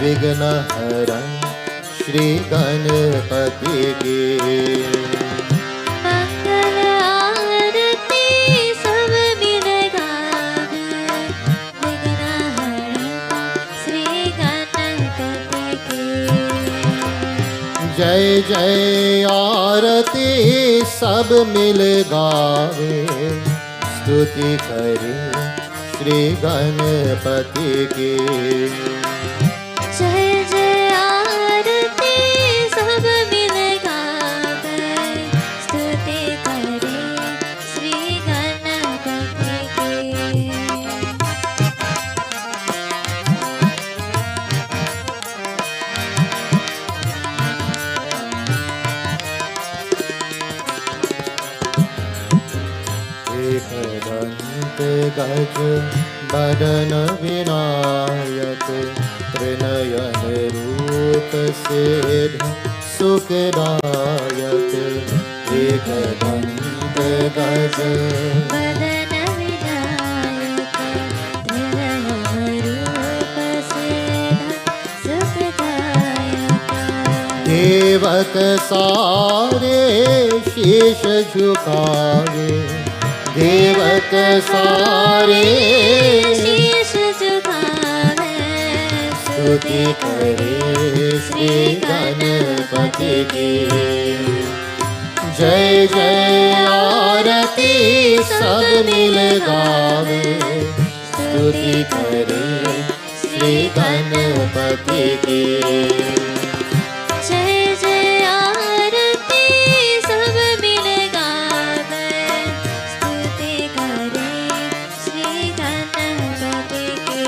विघ्न हरण श्री गणपति की मंगल आरती सब मिल गावे विघ्न हरण श्री गणपति की जय जय आरती सब मिल गावे स्तुति करे श्री गणपति की जय जय आरती सब मिल गावे स्तुति करे श्री गणपति की एकदन्त गज बदन विनायक त्रिनयन रूप सिद्ध सुखदायक एकदन्त गज बदन विनायक त्रिनयन रूप सिद्ध सुखदायक देवक सारे शीश झुकावे देवक सारे शीश झुकावे स्तुति करे श्री गणपति की जय जय आरती सब मिल गावे स्तुति करे श्री गणपति की जय जय आरती सब मिल गावे स्तुति करे श्री गणपति की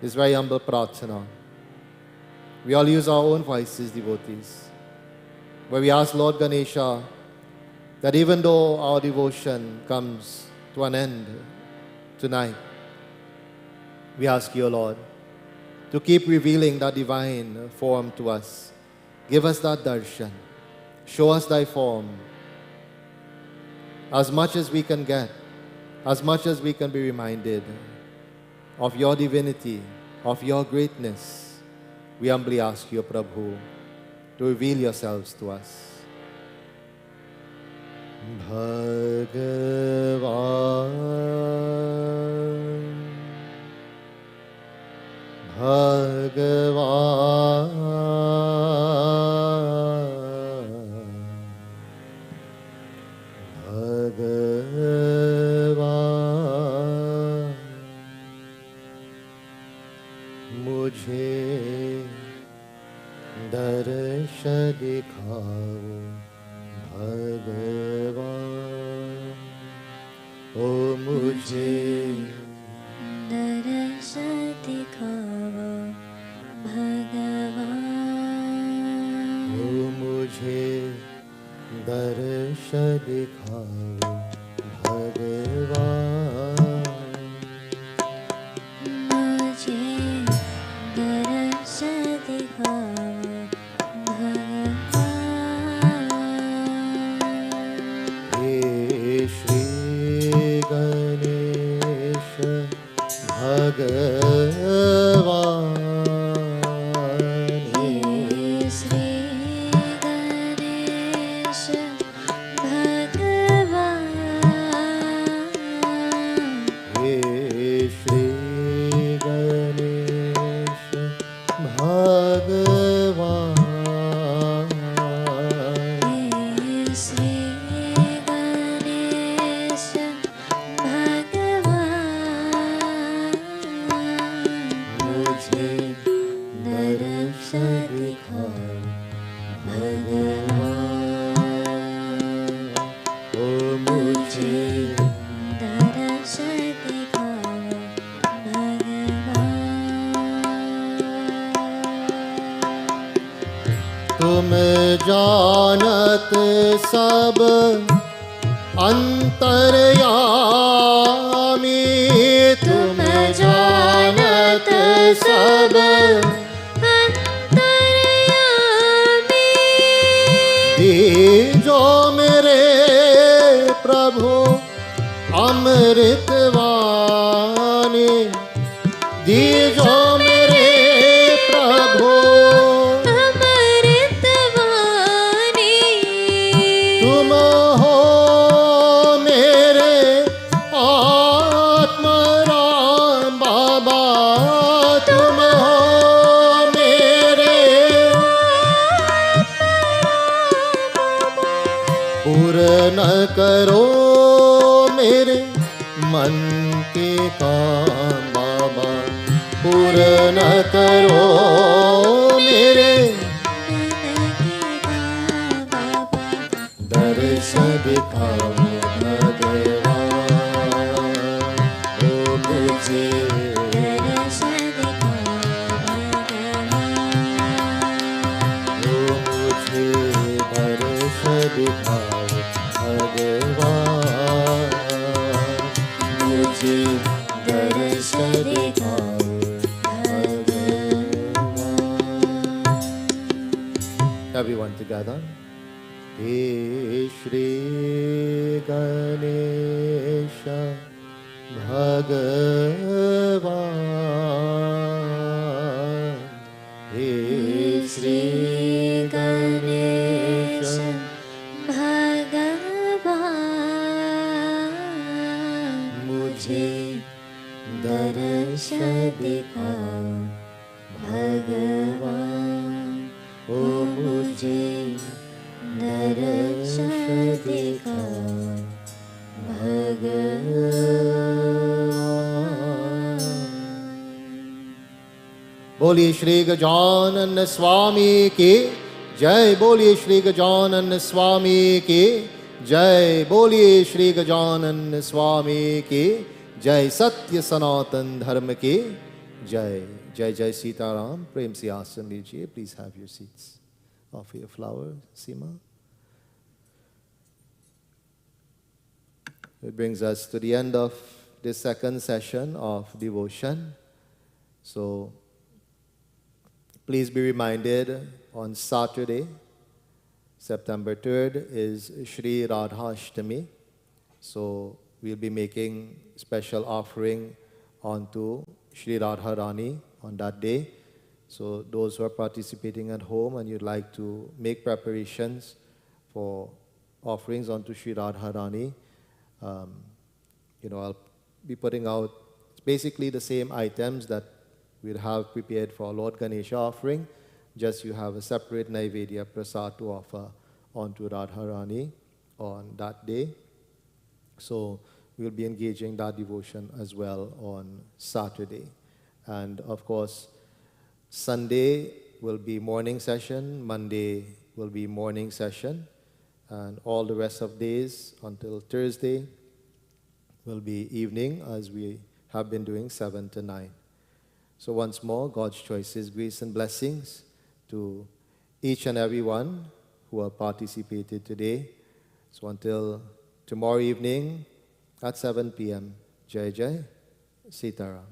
this very humble prarthana. We all use our own voices, devotees, where we ask Lord Ganesha that even though our devotion comes to an end tonight, we ask you, Lord, to keep revealing that divine form to us. Give us that darshan. Show us thy form. As much as we can get, as much as we can be reminded of your divinity, of your greatness, we humbly ask you, Prabhu, to reveal yourselves to us. Bhagavan, Bhagavan, Bhagavan, मुझे दर्श दिखाओ भगवान, ओ मुझे दर्श दिखाओ भगवान, ओ मुझे दर्श दिखाओ भगवान, मुझे दर्श दिखाओ भगवान। हे श्री गणेश भगवान, हे श्री गणेश भगवान, हे श्री गणेश भगवान, हे श्री गणेश भगवान, मुझे दर्श दिखाओ भगवान, ओ मुझे दर्श दिखाओ भगवान। तुम जानत सब अंतर्यामी, तुम जानत सब अंतर्यामी, दीजो मेरे प्रभु अमृत वाणी, दीजो मेरे प्रभु अमृतवाणी, तुम हो मेरे आत्मराम बाबा, तुम हो मेरे पूर्ण करो मेरे मन के काम बाबा, पूर्ण करो मेरे दर्श दिखाओ भगवान, ओ मुझे दर्श दिखाओ भगवान, ओ मुझे दर्श दिखाओ भगवान, मुझे दर्श दिखाओ भगवान। Everyone together. हे श्री गणेश भगवान, हे श्री गणेश भगवान, मुझे दर्श दिखाओ भगवान, ओ मुझे दर्श दिखाओ भगवान। बोलिए श्री गजानन स्वामी की जय, बोलिए श्री गजानन स्वामी की जय, बोलिए श्री गजानन स्वामी की जय। सत्य सनातन धर्म की Jai. Jai Jai Sitaram. Prem se aasan lijiye. Please have your seats. Offer your flower, Seema. It brings us to the end of this second session of devotion. So please be reminded on Saturday, September 3rd, is Shri Radhashtami. So we'll be making special offering onto Shri Radharani on that day. So those who are participating at home and you'd like to make preparations for offerings onto Shri Radharani, I'll be putting out basically the same items that we'll have prepared for our Lord Ganesha offering. Just you have a separate Naivedya Prasad to offer onto Radharani on that day. So we'll be engaging that devotion as well on Saturday. And of course, Sunday will be morning session, Monday will be morning session, and all the rest of days until Thursday will be evening, as we have been doing 7 to 9. So once more, God's choices, grace and blessings to each and every one who have participated today. So until tomorrow evening at 7 p.m. Jai Jai Sitaram.